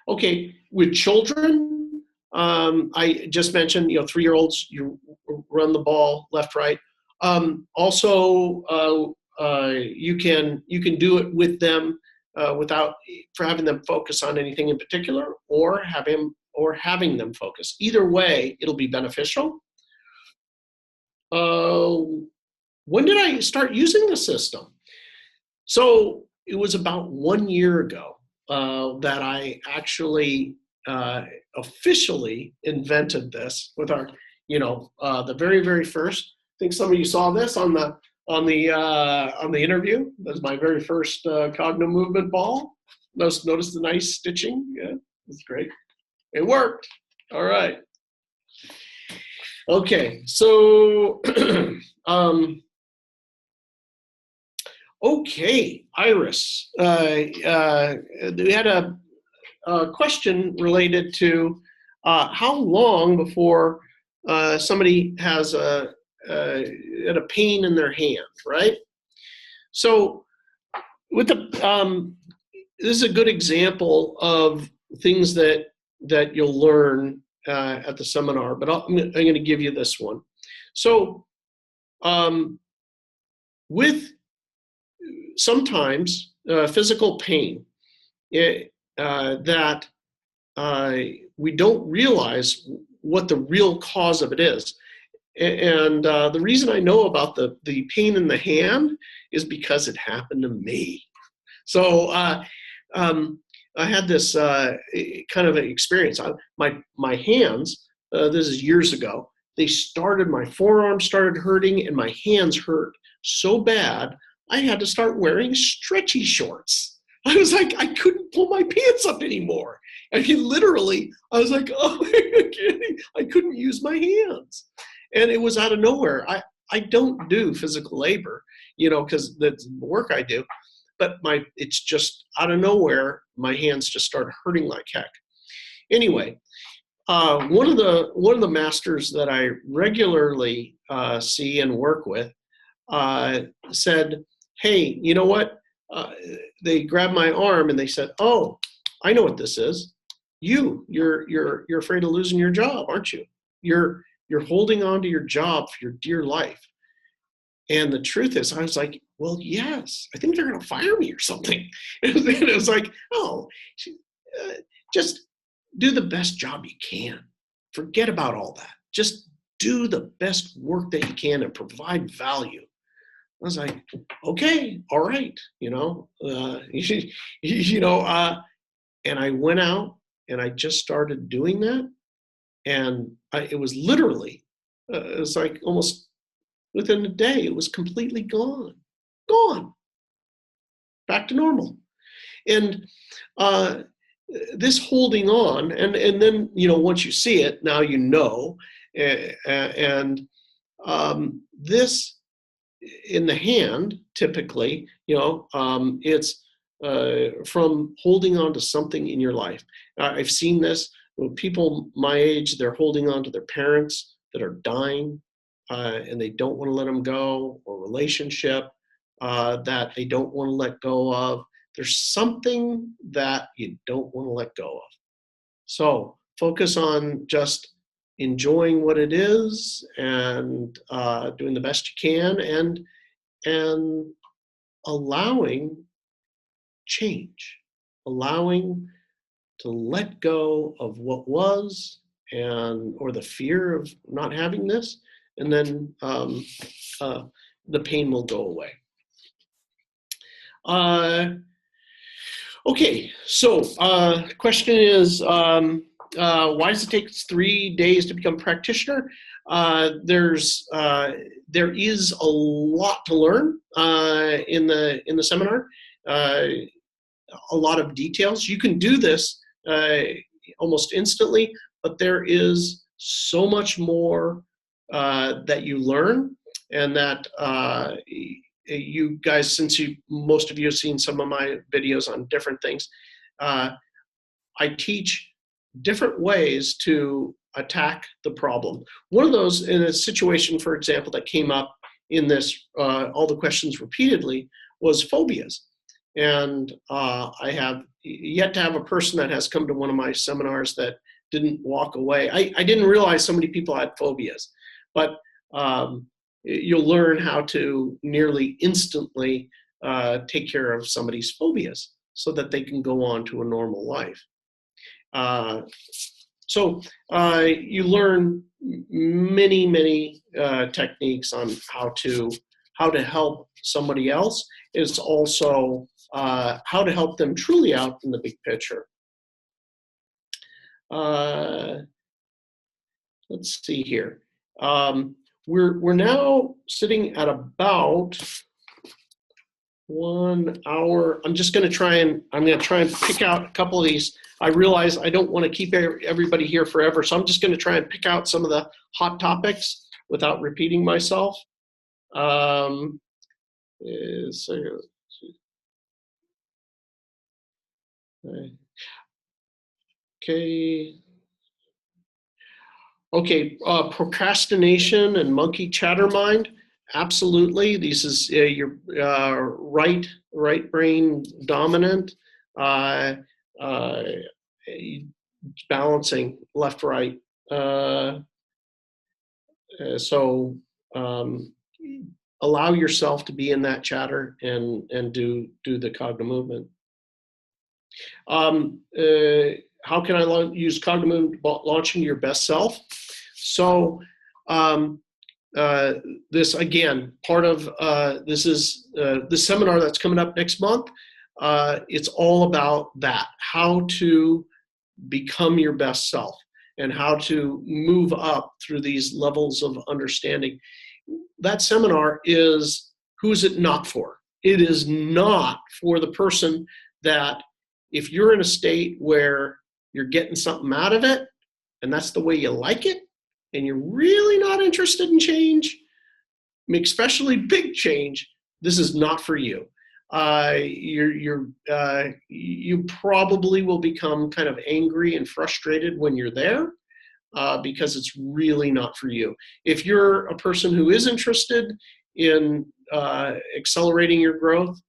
Okay, with children, I just mentioned, 3-year-olds, you run the ball left, right. Also, you can do it with them without having them focus on anything in particular, or having them focus. Either way, it'll be beneficial. When did I start using the system? So it was about 1 year ago that I actually officially invented this with our, the very, very first. I think some of you saw this on the interview. That was my very first Cognomovement ball. Notice the nice stitching. Yeah, that's great. It worked. All right. Okay, so okay, Iris. We had a question related to how long before somebody has a pain in their hand, right? So with this is a good example of things that you'll learn at the seminar, but I'm going to give you this one. So with sometimes physical pain that we don't realize what the real cause of it is. And the reason I know about the pain in the hand is because it happened to me. So I had this kind of an experience. My hands, this is years ago, my forearms started hurting and my hands hurt so bad, I had to start wearing stretchy shorts. I was like, I couldn't pull my pants up anymore. I mean, literally, I was like, oh, I couldn't use my hands. And it was out of nowhere. I don't do physical labor, because that's the work I do. But it's just out of nowhere, my hands just started hurting like heck. Anyway, one of the masters that I regularly see and work with said, "Hey, you know what?" They grabbed my arm and they said, "Oh, I know what this is. You're afraid of losing your job, aren't you? You're holding on to your job for your dear life." And the truth is, I was like, well, yes, I think they're going to fire me or something. And it was like, oh, just do the best job you can. Forget about all that. Just do the best work that you can and provide value. I was like, okay, all right, and I went out and I just started doing that. And it was literally, it was like almost within a day, it was completely gone, back to normal. And this holding on, and then, once you see it, now and this in the hand, typically, it's from holding on to something in your life. I've seen this with people my age, they're holding on to their parents that are dying, and they don't want to let them go, or relationship that they don't want to let go of. There's something that you don't want to let go of. So focus on just enjoying what it is and doing the best you can, and allowing change, allowing to let go of what was, or the fear of not having this, and then the pain will go away. Okay, so question is, why does it take 3 days to become a practitioner? There is a lot to learn in the seminar. A lot of details. You can do this almost instantly, but there is so much more that you learn, and that you guys, since most of you have seen some of my videos on different things, I teach different ways to attack the problem. One of those, in a situation, for example, that came up in this, all the questions repeatedly, was phobias. And I have yet to have a person that has come to one of my seminars that didn't walk away. I didn't realize so many people had phobias, but you'll learn how to nearly instantly take care of somebody's phobias so that they can go on to a normal life. So you learn many techniques on how to help somebody else. It's also how to help them truly out in the big picture. Let's see here. We're now sitting at about 1 hour. I'm going to try and pick out a couple of these. I realize I don't want to keep everybody here forever, so I'm just going to try and pick out some of the hot topics without repeating myself. Okay, procrastination and monkey chatter mind. Absolutely, this is your right brain dominant, balancing left right. So allow yourself to be in that chatter and do the Cognomovement. How can I use Cognomovement launching your best self? So this, again, part of this is the seminar that's coming up next month. It's all about that, how to become your best self and how to move up through these levels of understanding. That seminar is, who's it not for? It is not for the person that, if you're in a state where you're getting something out of it and that's the way you like it, and you're really not interested in change, especially big change, this is not for you. You probably will become kind of angry and frustrated when you're there because it's really not for you. If you're a person who is interested in accelerating your growth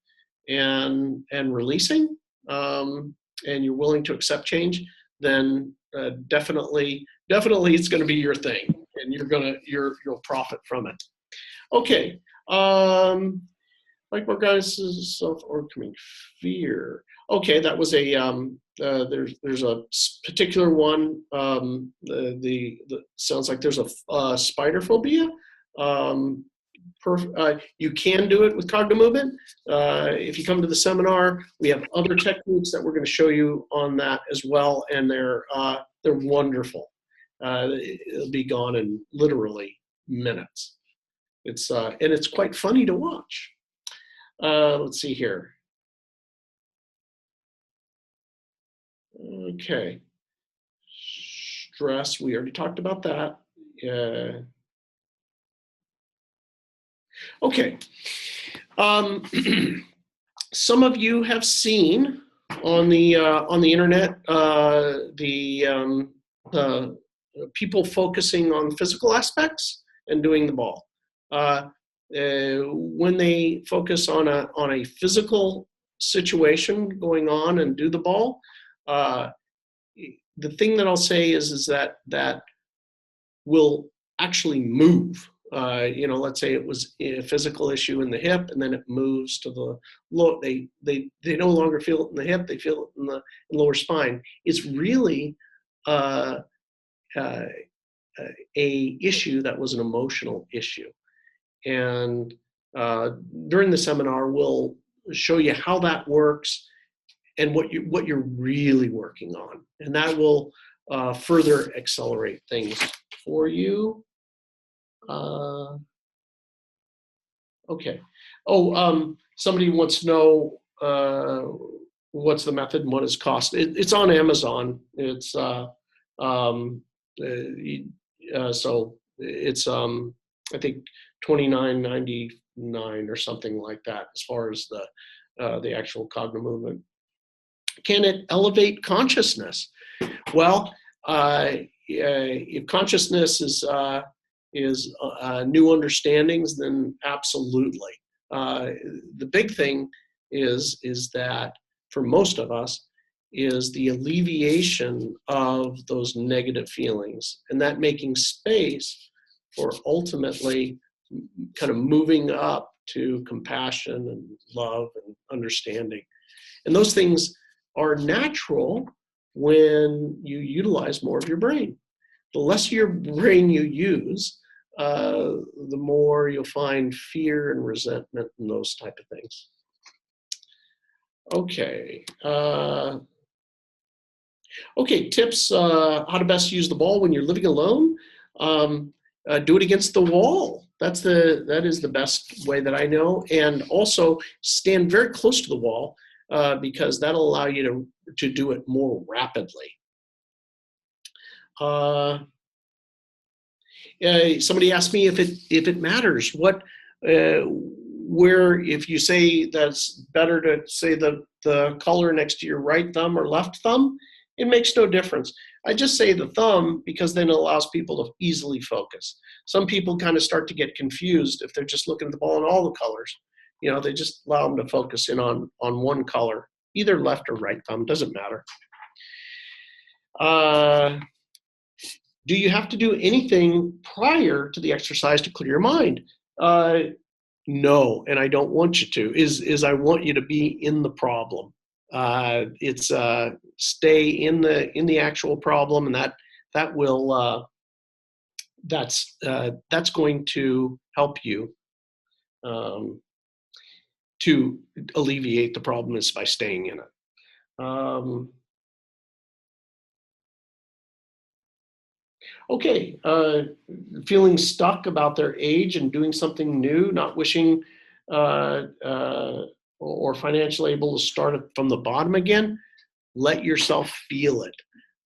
and releasing, and you're willing to accept change, then definitely it's going to be your thing, and you'll profit from it. Okay, like more guys, self-overcoming fear. Okay, that was a there's a particular one. The sounds like there's a spider phobia. You can do it with Cognomovement. If you come to the seminar, we have other techniques that we're going to show you on that as well, and they're wonderful. It'll be gone in literally minutes. And it's quite funny to watch. Let's see here. Okay. Stress, we already talked about that. Okay. Some of you have seen on the internet the people focusing on physical aspects and doing the ball. When they focus on a physical situation going on and do the ball, the thing that I'll say is that will actually move. Let's say it was a physical issue in the hip, and then it moves to the low. They no longer feel it in the hip; they feel it in the lower spine. It's really a issue that was an emotional issue, and during the seminar, we'll show you how that works and what you're really working on, and that will further accelerate things for you. Okay. Somebody wants to know what's the method and what it's cost. It's on Amazon. It's so it's I think $29.99 or something like that as far as the actual Cognomovement. Can it elevate consciousness? Well, if consciousness is new understandings, then absolutely. The big thing is that for most of us is the alleviation of those negative feelings, and that making space for ultimately kind of moving up to compassion and love and understanding. And those things are natural when you utilize more of your brain. The less of your brain you use, the more you'll find fear and resentment and those type of things. Okay. Okay, tips how to best use the ball when you're living alone. Do it against the wall. That is the best way that I know. And also stand very close to the wall because that'll allow you to do it more rapidly. Somebody asked me if it matters where if you say that's better to say the color next to your right thumb or left thumb, it makes no difference. I just say the thumb because then it allows people to easily focus. Some people kind of start to get confused if they're just looking at the ball in all the colors. They just allow them to focus in on one color, either left or right thumb, doesn't matter. Do you have to do anything prior to the exercise to clear your mind? No, and I don't want you to. Is I want you to be in the problem. It's stay in the actual problem, and that will that's going to help you to alleviate the problem is by staying in it. Okay, feeling stuck about their age and doing something new, not wishing or financially able to start from the bottom again, let yourself feel it.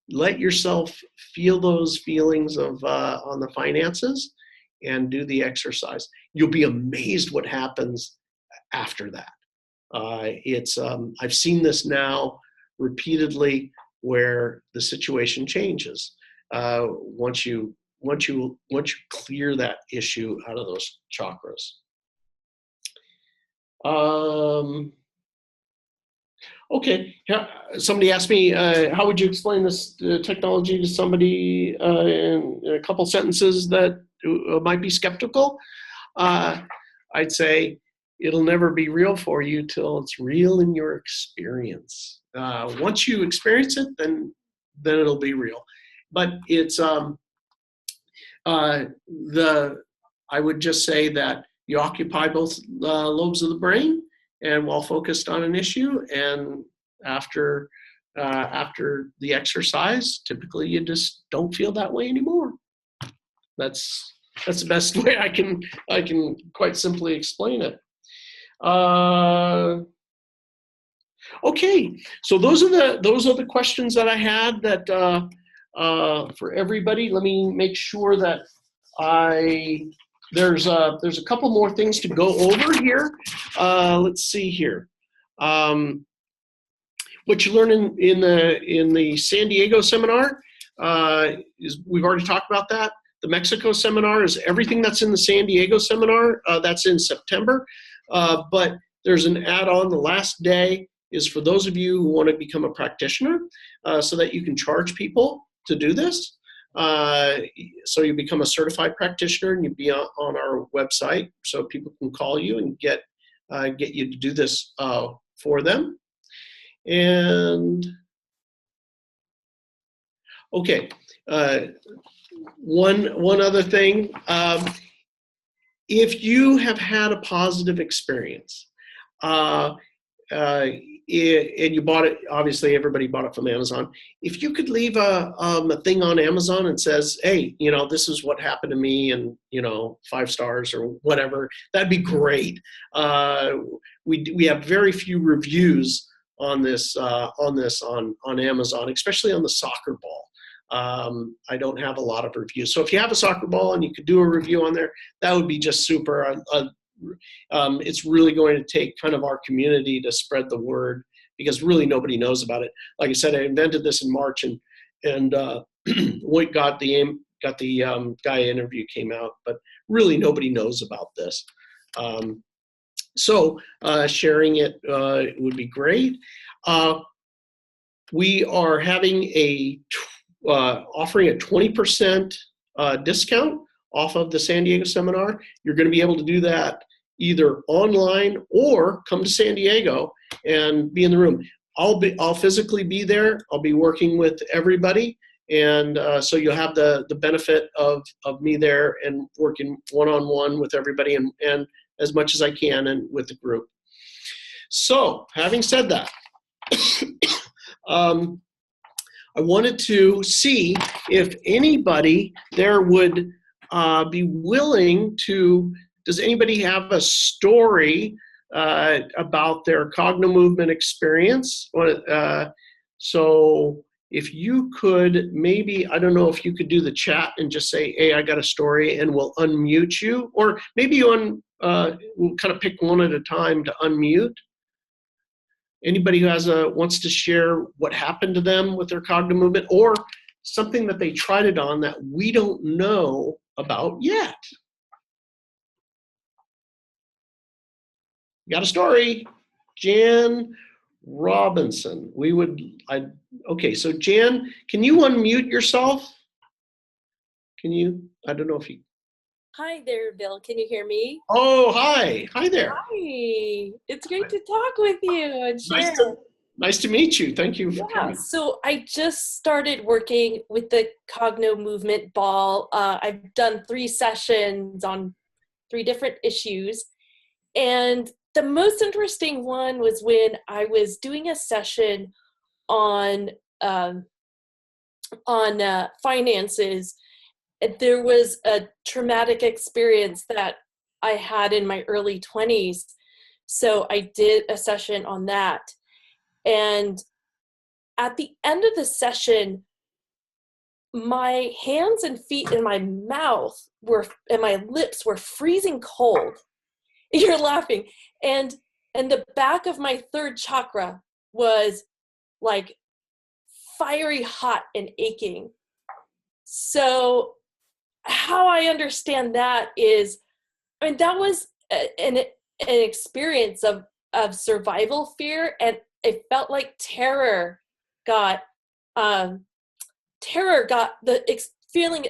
Let yourself feel those feelings of on the finances and do the exercise. You'll be amazed what happens after that. I've seen this now repeatedly where the situation changes. Once you clear that issue out of those chakras. Okay, somebody asked me, how would you explain this technology to somebody in a couple sentences that might be skeptical? I'd say it'll never be real for you till it's real in your experience. once you experience it, then it'll be real. But it's I would just say that you occupy both lobes of the brain and while focused on an issue, and after the exercise, typically you just don't feel that way anymore. That's the best way I can quite simply explain it. Okay, so those are the questions that I had that for everybody. Let me make sure that there's a couple more things to go over here. Let's see here. What you learn in the San Diego seminar is, we've already talked about that. The Mexico seminar is everything that's in the San Diego seminar. That's in September. But there's an add-on. The last day is for those of you who want to become a practitioner, so that you can charge people to do this. So you become a certified practitioner and you be on our website, so people can call you and get you to do this for them. And okay, one other thing. If you have had a positive experience, and you bought it, obviously everybody bought it from Amazon. If you could leave a thing on Amazon and says, hey, this is what happened to me, and 5 stars or whatever, that'd be great. We have very few reviews on this on Amazon, especially on the soccer ball. I don't have a lot of reviews. So if you have a soccer ball and you could do a review on there, that would be just super. It's really going to take kind of our community to spread the word, because really nobody knows about it. Like I said, I invented this in March, and we got the guy interview came out, but really nobody knows about this. So sharing it would be great. We are having offering a 20% discount off of the San Diego seminar. You're going to be able to do that either online or come to San Diego and be in the room. I'll physically be there. I'll be working with everybody, and so you'll have the benefit of me there and working one-on-one with everybody, and as much as I can and with the group. So having said that, I wanted to see if anybody there would be willing to. Does anybody have a story about their Cognomovement experience? So if you could, maybe, I don't know if you could do the chat and just say, hey, I got a story, and we'll unmute you. Or maybe we'll kind of pick one at a time to unmute. Anybody who wants to share what happened to them with their Cognomovement, or something that they tried it on that we don't know about yet. Got a story? Jan Robinson. Okay, so Jan, can you unmute yourself? Can you? I don't know if you. Hi there, Bill. Can you hear me? Oh, hi. Hi there. Hi. It's great to talk with you and share. Nice to meet you. Thank you for coming. So I just started working with the Cognomovement ball. I've done 3 sessions on 3 different issues. And the most interesting one was when I was doing a session on finances. There was a traumatic experience that I had in my early 20s. So I did a session on that. And at the end of the session, my hands and feet and my mouth and my lips were freezing cold. You're laughing. And the back of my 3rd chakra was like fiery hot and aching. So how I understand that is, that was an experience of survival fear, and it felt like terror got the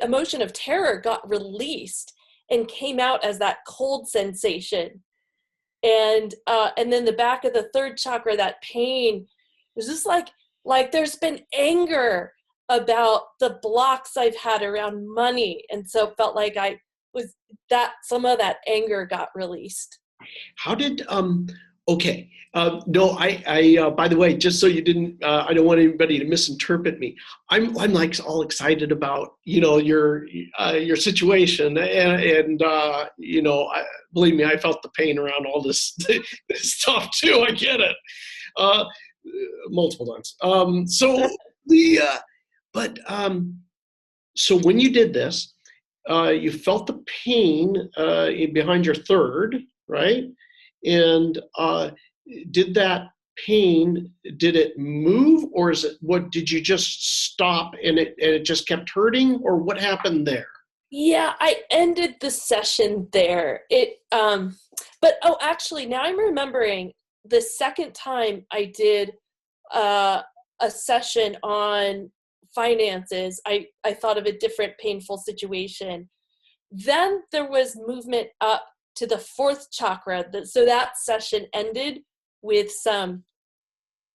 emotion of terror got released and came out as that cold sensation. And then the back of the 3rd chakra, that pain was just like there's been anger about the blocks I've had around money. And so it felt like some of that anger got released. How did, okay. No, by the way, just so you didn't, I don't want anybody to misinterpret me. I'm like all excited about, your situation. And believe me, I felt the pain around all this, this stuff too. I get it. Multiple times. So when you did this, you felt the pain behind your third, right? And did that pain, did it move, or did you just stop and it just kept hurting, or what happened there? Yeah, I ended the session there. Actually, now I'm remembering the second time I did a session on finances, I thought of a different painful situation. Then there was movement up to the fourth chakra. So that session ended with some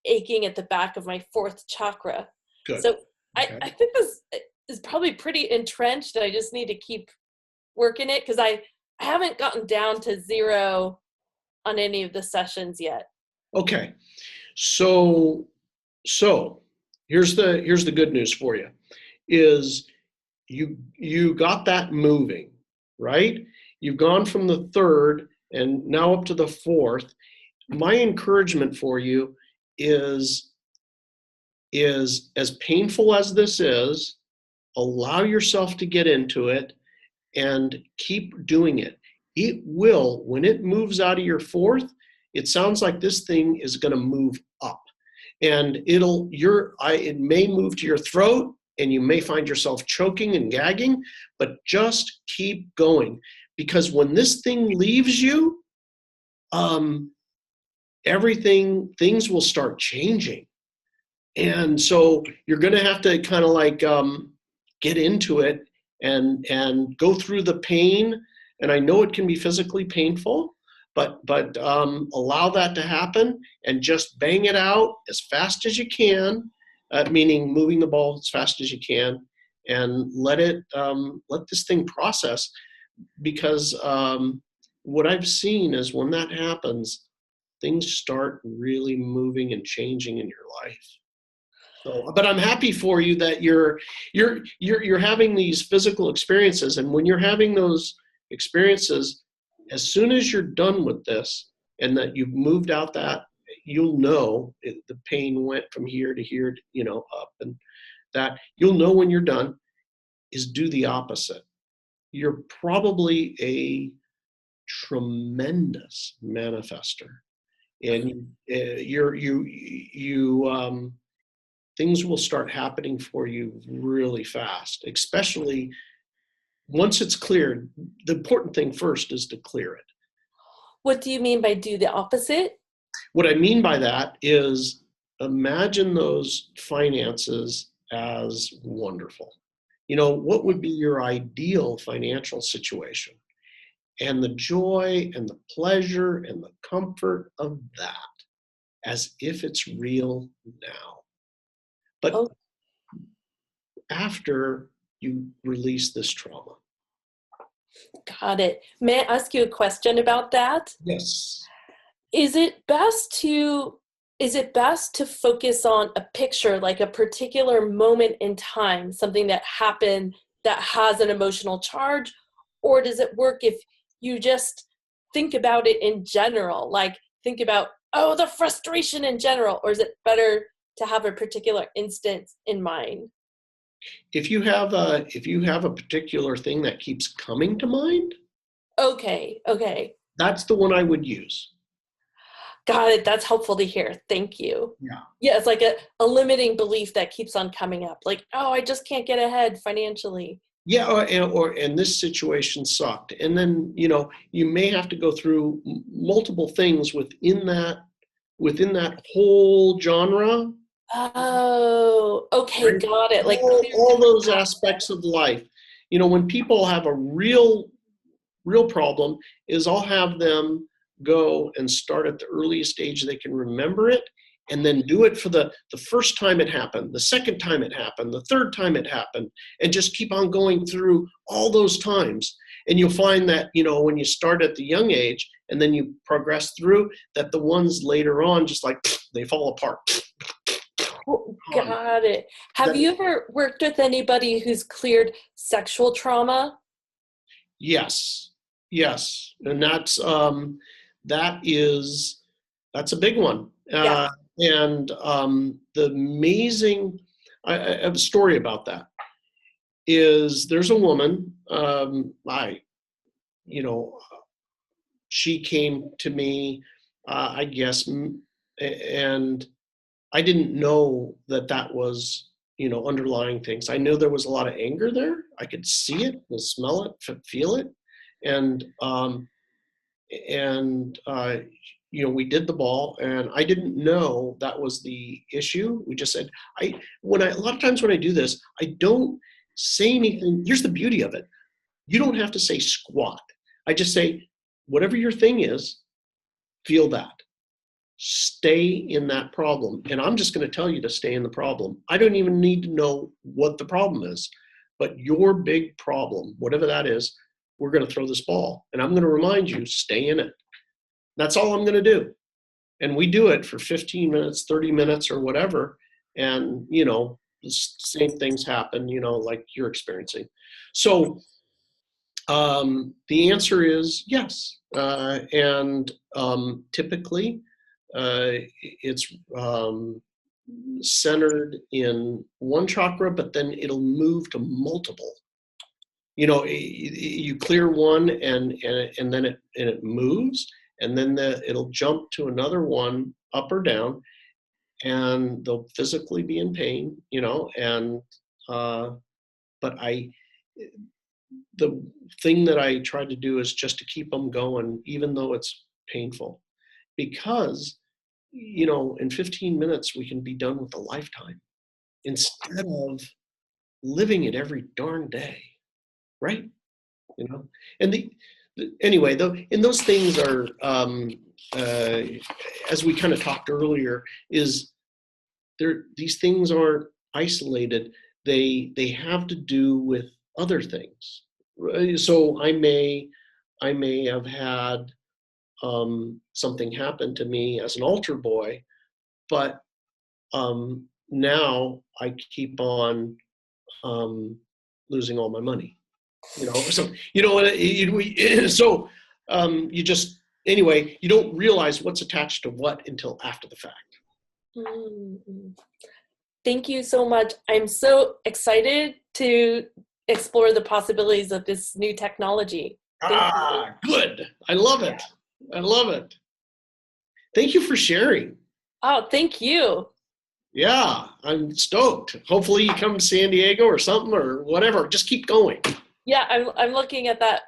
aching at the back of my fourth chakra. Good. So Okay. I think this is probably pretty entrenched. I just need to keep working it because I haven't gotten down to 0 on any of the sessions yet. Okay. So here's the good news for you, is you got that moving, right? You've gone from the third and now up to the fourth. My encouragement for you is as painful as this is, allow yourself to get into it and keep doing it. It will, when it moves out of your fourth, it sounds like this thing is going to move up. And it may move to your throat and you may find yourself choking and gagging, but just keep going. Because when this thing leaves you, things will start changing. And so you're going to have to kind of like get into it and go through the pain. And I know it can be physically painful, but allow that to happen and just bang it out as fast as you can, meaning moving the ball as fast as you can, and let this thing process. Because what I've seen is when that happens, things start really moving and changing in your life. So, but I'm happy for you that you're having these physical experiences, and when you're having those experiences, as soon as you're done with this and that you've moved out that, you'll know the pain went from here to here, up, and that you'll know when you're done is do the opposite. You're probably a tremendous manifester, and things will start happening for you really fast, especially once it's cleared. The important thing first is to clear it. What do you mean by do the opposite? What I mean by that is imagine those finances as wonderful. What would be your ideal financial situation? And the joy and the pleasure and the comfort of that as if it's real now. But after you release this trauma. Got it. May I ask you a question about that? Yes. Is it best to focus on a picture, like a particular moment in time, something that happened that has an emotional charge? Or does it work if you just think about it in general, like think about, the frustration in general? Or is it better to have a particular instance in mind? If you have a particular thing that keeps coming to mind, Okay. that's the one I would use. Got it. That's helpful to hear. Thank you. Yeah. Yeah, it's like a limiting belief that keeps on coming up. Like, I just can't get ahead financially. Yeah, and this situation sucked. And then, you may have to go through multiple things within that whole genre. Oh, okay, Right? got it. Like all those aspects of life. When people have a real problem, is I'll have them go and start at the earliest age they can remember it and then do it for the first time it happened, the second time it happened, the third time it happened, and just keep on going through all those times. And you'll find that, when you start at the young age and then you progress through, that the ones later on, just like, they fall apart. Oh, got it. Have you ever worked with anybody who's cleared sexual trauma? Yes. And that's a big one. Yeah. And the amazing, I have a story about that, is there's a woman, she came to me, I guess, and I didn't know that was, underlying things. I knew there was a lot of anger there. I could see it, smell it, feel it. And we did the ball, and I didn't know that was the issue. We just said, a lot of times when I do this, I don't say anything. Here's the beauty of it. You don't have to say squat. I just say, whatever your thing is, feel that. Stay in that problem. And I'm just going to tell you to stay in the problem. I don't even need to know what the problem is, but your big problem, whatever that is, we're going to throw this ball. And I'm going to remind you, stay in it. That's all I'm going to do. And we do it for 15 minutes, 30 minutes or whatever. And, the same things happen, like you're experiencing. So the answer is yes. And typically it's centered in one chakra, but then it'll move to multiple. You clear one and then it moves, and then it'll jump to another one, up or down, and they'll physically be in pain, and but the thing that I try to do is just to keep them going, even though it's painful, because in 15 minutes we can be done with a lifetime instead of living it every darn day, right? And anyway, though, and those things are, as we kind of talked earlier, is these things aren't isolated. They have to do with other things. So I may have had something happen to me as an altar boy, but now I keep on losing all my money. So you just, anyway, you don't realize what's attached to what until after the fact. Mm-hmm. Thank you so much. I'm so excited to explore the possibilities of this new technology. Good. I love it. I love it. Thank you for sharing. Oh, thank you. Yeah, I'm stoked. Hopefully you come to San Diego or something or whatever. Just keep going. Yeah, I'm looking at that,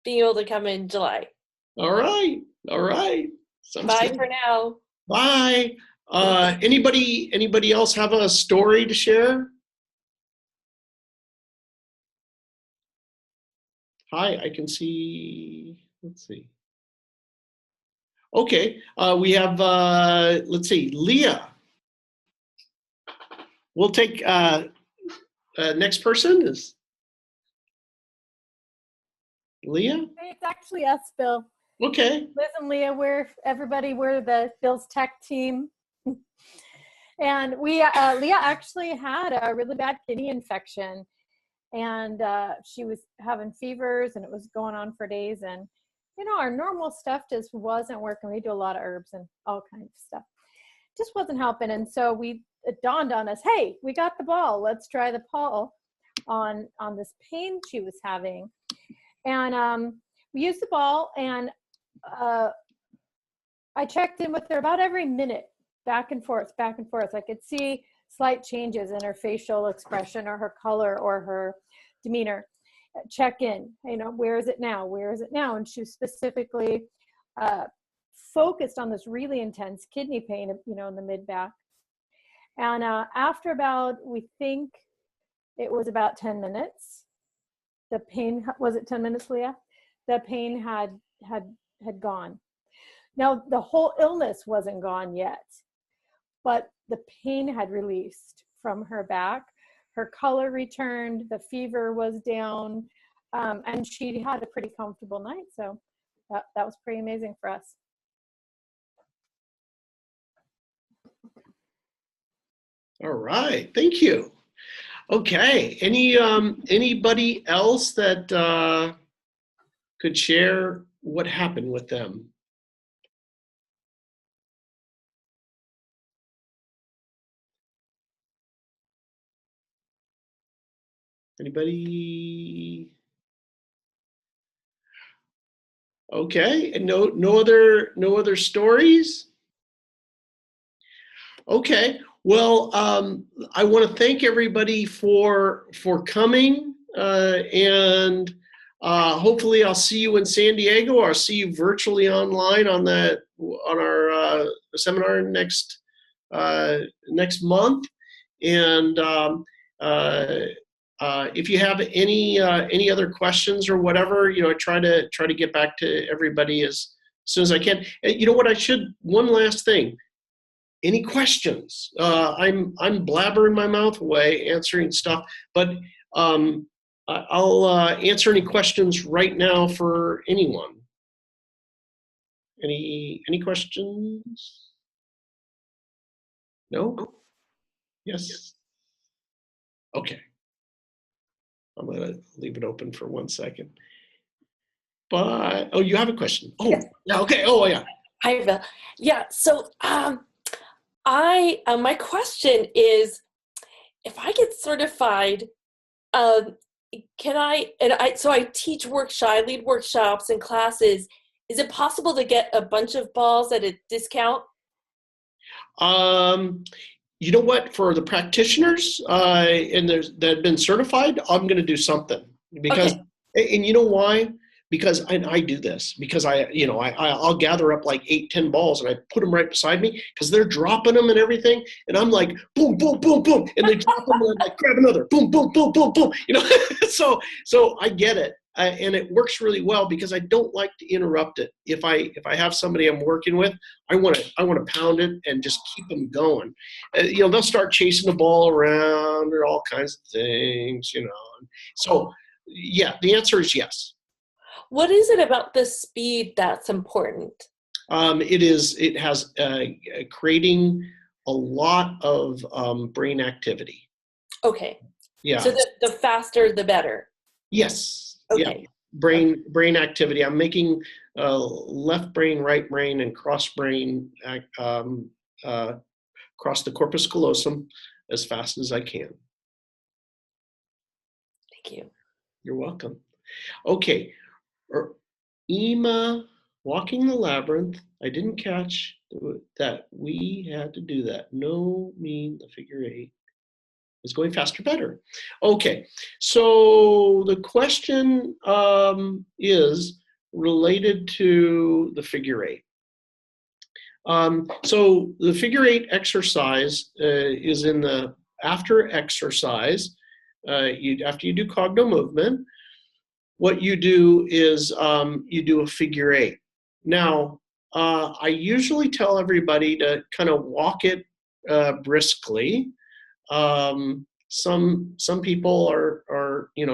being able to come in July. All right. Sounds Bye good. for now. Bye. Anybody else have a story to share? Hi, I can see, let's see. Okay, we have, let's see, Leah. We'll take next person is Leah. It's actually us, Bill. Okay. Liz and Leah, we're the Bill's tech team. And Leah actually had a really bad kidney infection, and she was having fevers, and it was going on for days. And our normal stuff just wasn't working. We do a lot of herbs and all kinds of stuff. Just wasn't helping. And so it dawned on us, hey, we got the ball. Let's try the ball on this pain she was having. And we used the ball, and I checked in with her about every minute, back and forth. I could see slight changes in her facial expression or her color or her demeanor. Check in, where is it now? And she was specifically focused on this really intense kidney pain, in the mid-back. And after about, we think it was about 10 minutes, the pain, was it 10 minutes, Leah? The pain had gone. Now, the whole illness wasn't gone yet, but the pain had released from her back. Her color returned, the fever was down, and she had a pretty comfortable night. So that was pretty amazing for us. All right, thank you. Okay, anybody else that could share what happened with them? Anybody? Okay, and no other stories? Okay, well, I want to thank everybody for coming, and hopefully I'll see you in San Diego, or I'll see you virtually online on our seminar next month. And if you have any other questions or whatever, I try to get back to everybody as soon as I can. You know what? One last thing. Any questions? I'm blabbering my mouth away answering stuff, but I'll answer any questions right now for anyone. Any questions? No? Yes? Okay. I'm going to leave it open for 1 second. But, oh, you have a question? Oh, yes. Yeah, okay. Oh, yeah. Hi, Bill. Yeah, so my question is, if I get certified, can I, so I teach I lead workshops and classes. Is it possible to get a bunch of balls at a discount? You know what? For the practitioners that have been certified, I'm going to do something because, okay. And you know why? Because I do this because I'll gather up like 8-10 balls and I put them right beside me because they're dropping them and everything, and I'm like boom, boom, boom, boom, and they drop them and I'm like grab another, boom, boom, boom, boom, boom. So I get it. And it works really well because I don't like to interrupt it. If I have somebody I'm working with, I want to pound it and just keep them going. They'll start chasing the ball around or all kinds of things. So yeah, the answer is yes. What is it about the speed that's important? It has creating a lot of brain activity. Okay. Yeah. So the faster, the better. Yes. Okay. Yeah. Brain activity. I'm making left brain, right brain, and cross brain cross the corpus callosum as fast as I can. Thank you. You're welcome. Okay. Ema, walking the labyrinth. I didn't catch that we had to do that. No mean the figure 8 is going faster, better. Okay, so the question is related to the figure 8. So the figure 8 exercise is in the after exercise. After you do Cognomovement, what you do is you do a figure 8. Now, I usually tell everybody to kind of walk it briskly. Some people are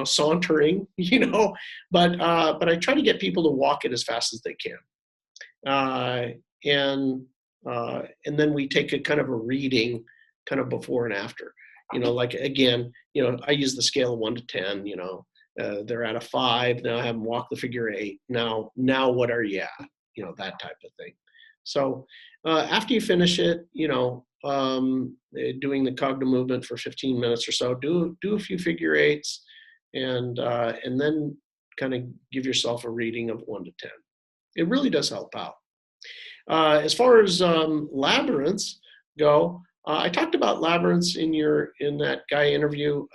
sauntering, but I try to get people to walk it as fast as they can. And then we take a kind of a reading kind of before and after. Like again, I use the scale of 1 to 10, they're at a 5. Now I have them walk the figure 8. Now what are you at? That type of thing. So after you finish it, doing the Cognomovement for 15 minutes or so, do a few figure 8s, and then kind of give yourself a reading of 1 to 10. It really does help out. As far as labyrinths go, I talked about labyrinths in that guy interview.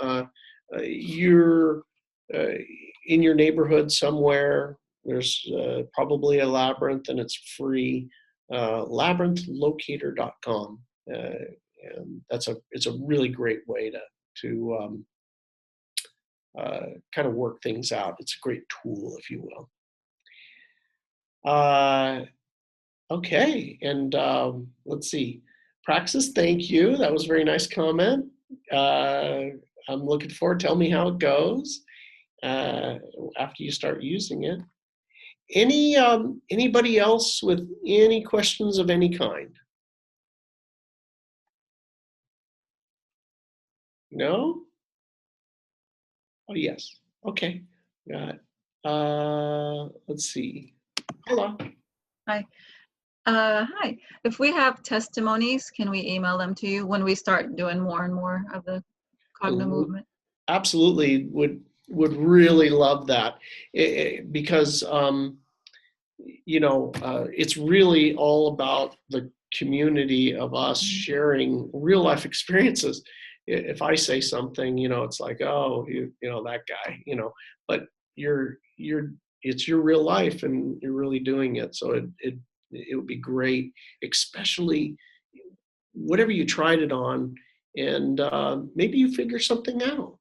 You're in your neighborhood somewhere, there's probably a labyrinth, and it's free. Labyrinthlocator.com, and it's a really great way to kind of work things out. It's a great tool, if you will. Okay, and let's see. Praxis, thank you. That was a very nice comment. I'm looking forward. Tell me how it goes after you start using it. Anybody else with any questions of any kind? No? Oh, yes. Okay. Got it. Let's see. Hello. Hi. Hi. If we have testimonies, can we email them to you when we start doing more and more of the Cognomovement? Absolutely. Would really love that because it's really all about the community of us sharing real life experiences. If I say something, it's like, oh, that guy, but it's your real life and you're really doing it. So it would be great, especially whatever you tried it on, and maybe you figure something out,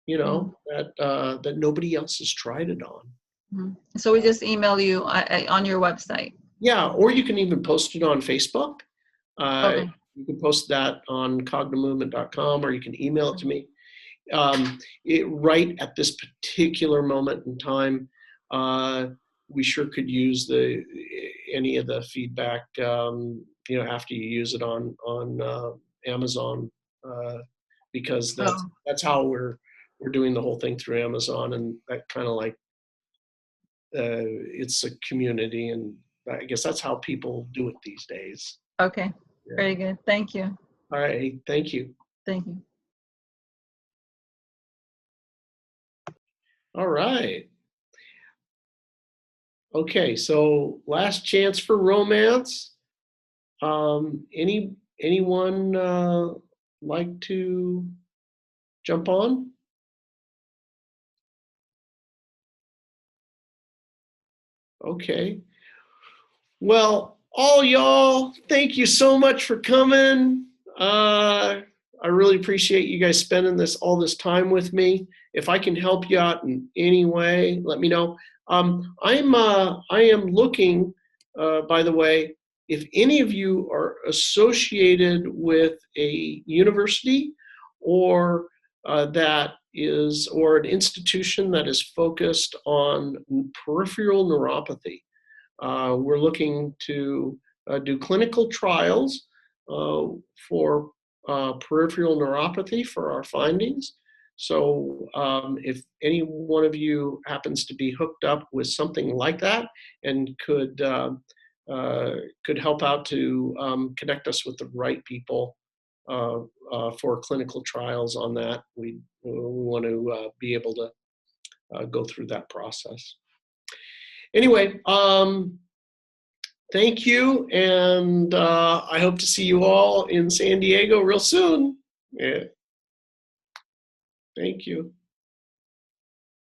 that nobody else has tried it on. Mm-hmm. So we just email you on your website. Yeah, or you can even post it on Facebook. Okay. You can post that on cognomovement.com, or you can email it to me. Right at this particular moment in time, we sure could use any of the feedback, after you use it on Amazon, because that's how we're doing the whole thing through Amazon, and that kind of like it's a community, and I guess that's how people do it these days. Okay. Yeah. Very good. Thank you. All right. Thank you. Thank you. All right. Okay. So last chance for romance. Anyone like to jump on? Okay. Well, all y'all, thank you so much for coming. I really appreciate you guys spending all this time with me. If I can help you out in any way, let me know. I am looking, by the way, if any of you are associated with a university or or an institution that is focused on peripheral neuropathy. We're looking to do clinical trials for peripheral neuropathy for our findings. So if any one of you happens to be hooked up with something like that and could help out to connect us with the right people for clinical trials on that, we want to be able to go through that process. Anyway, thank you, and I hope to see you all in San Diego real soon. Yeah. Thank you.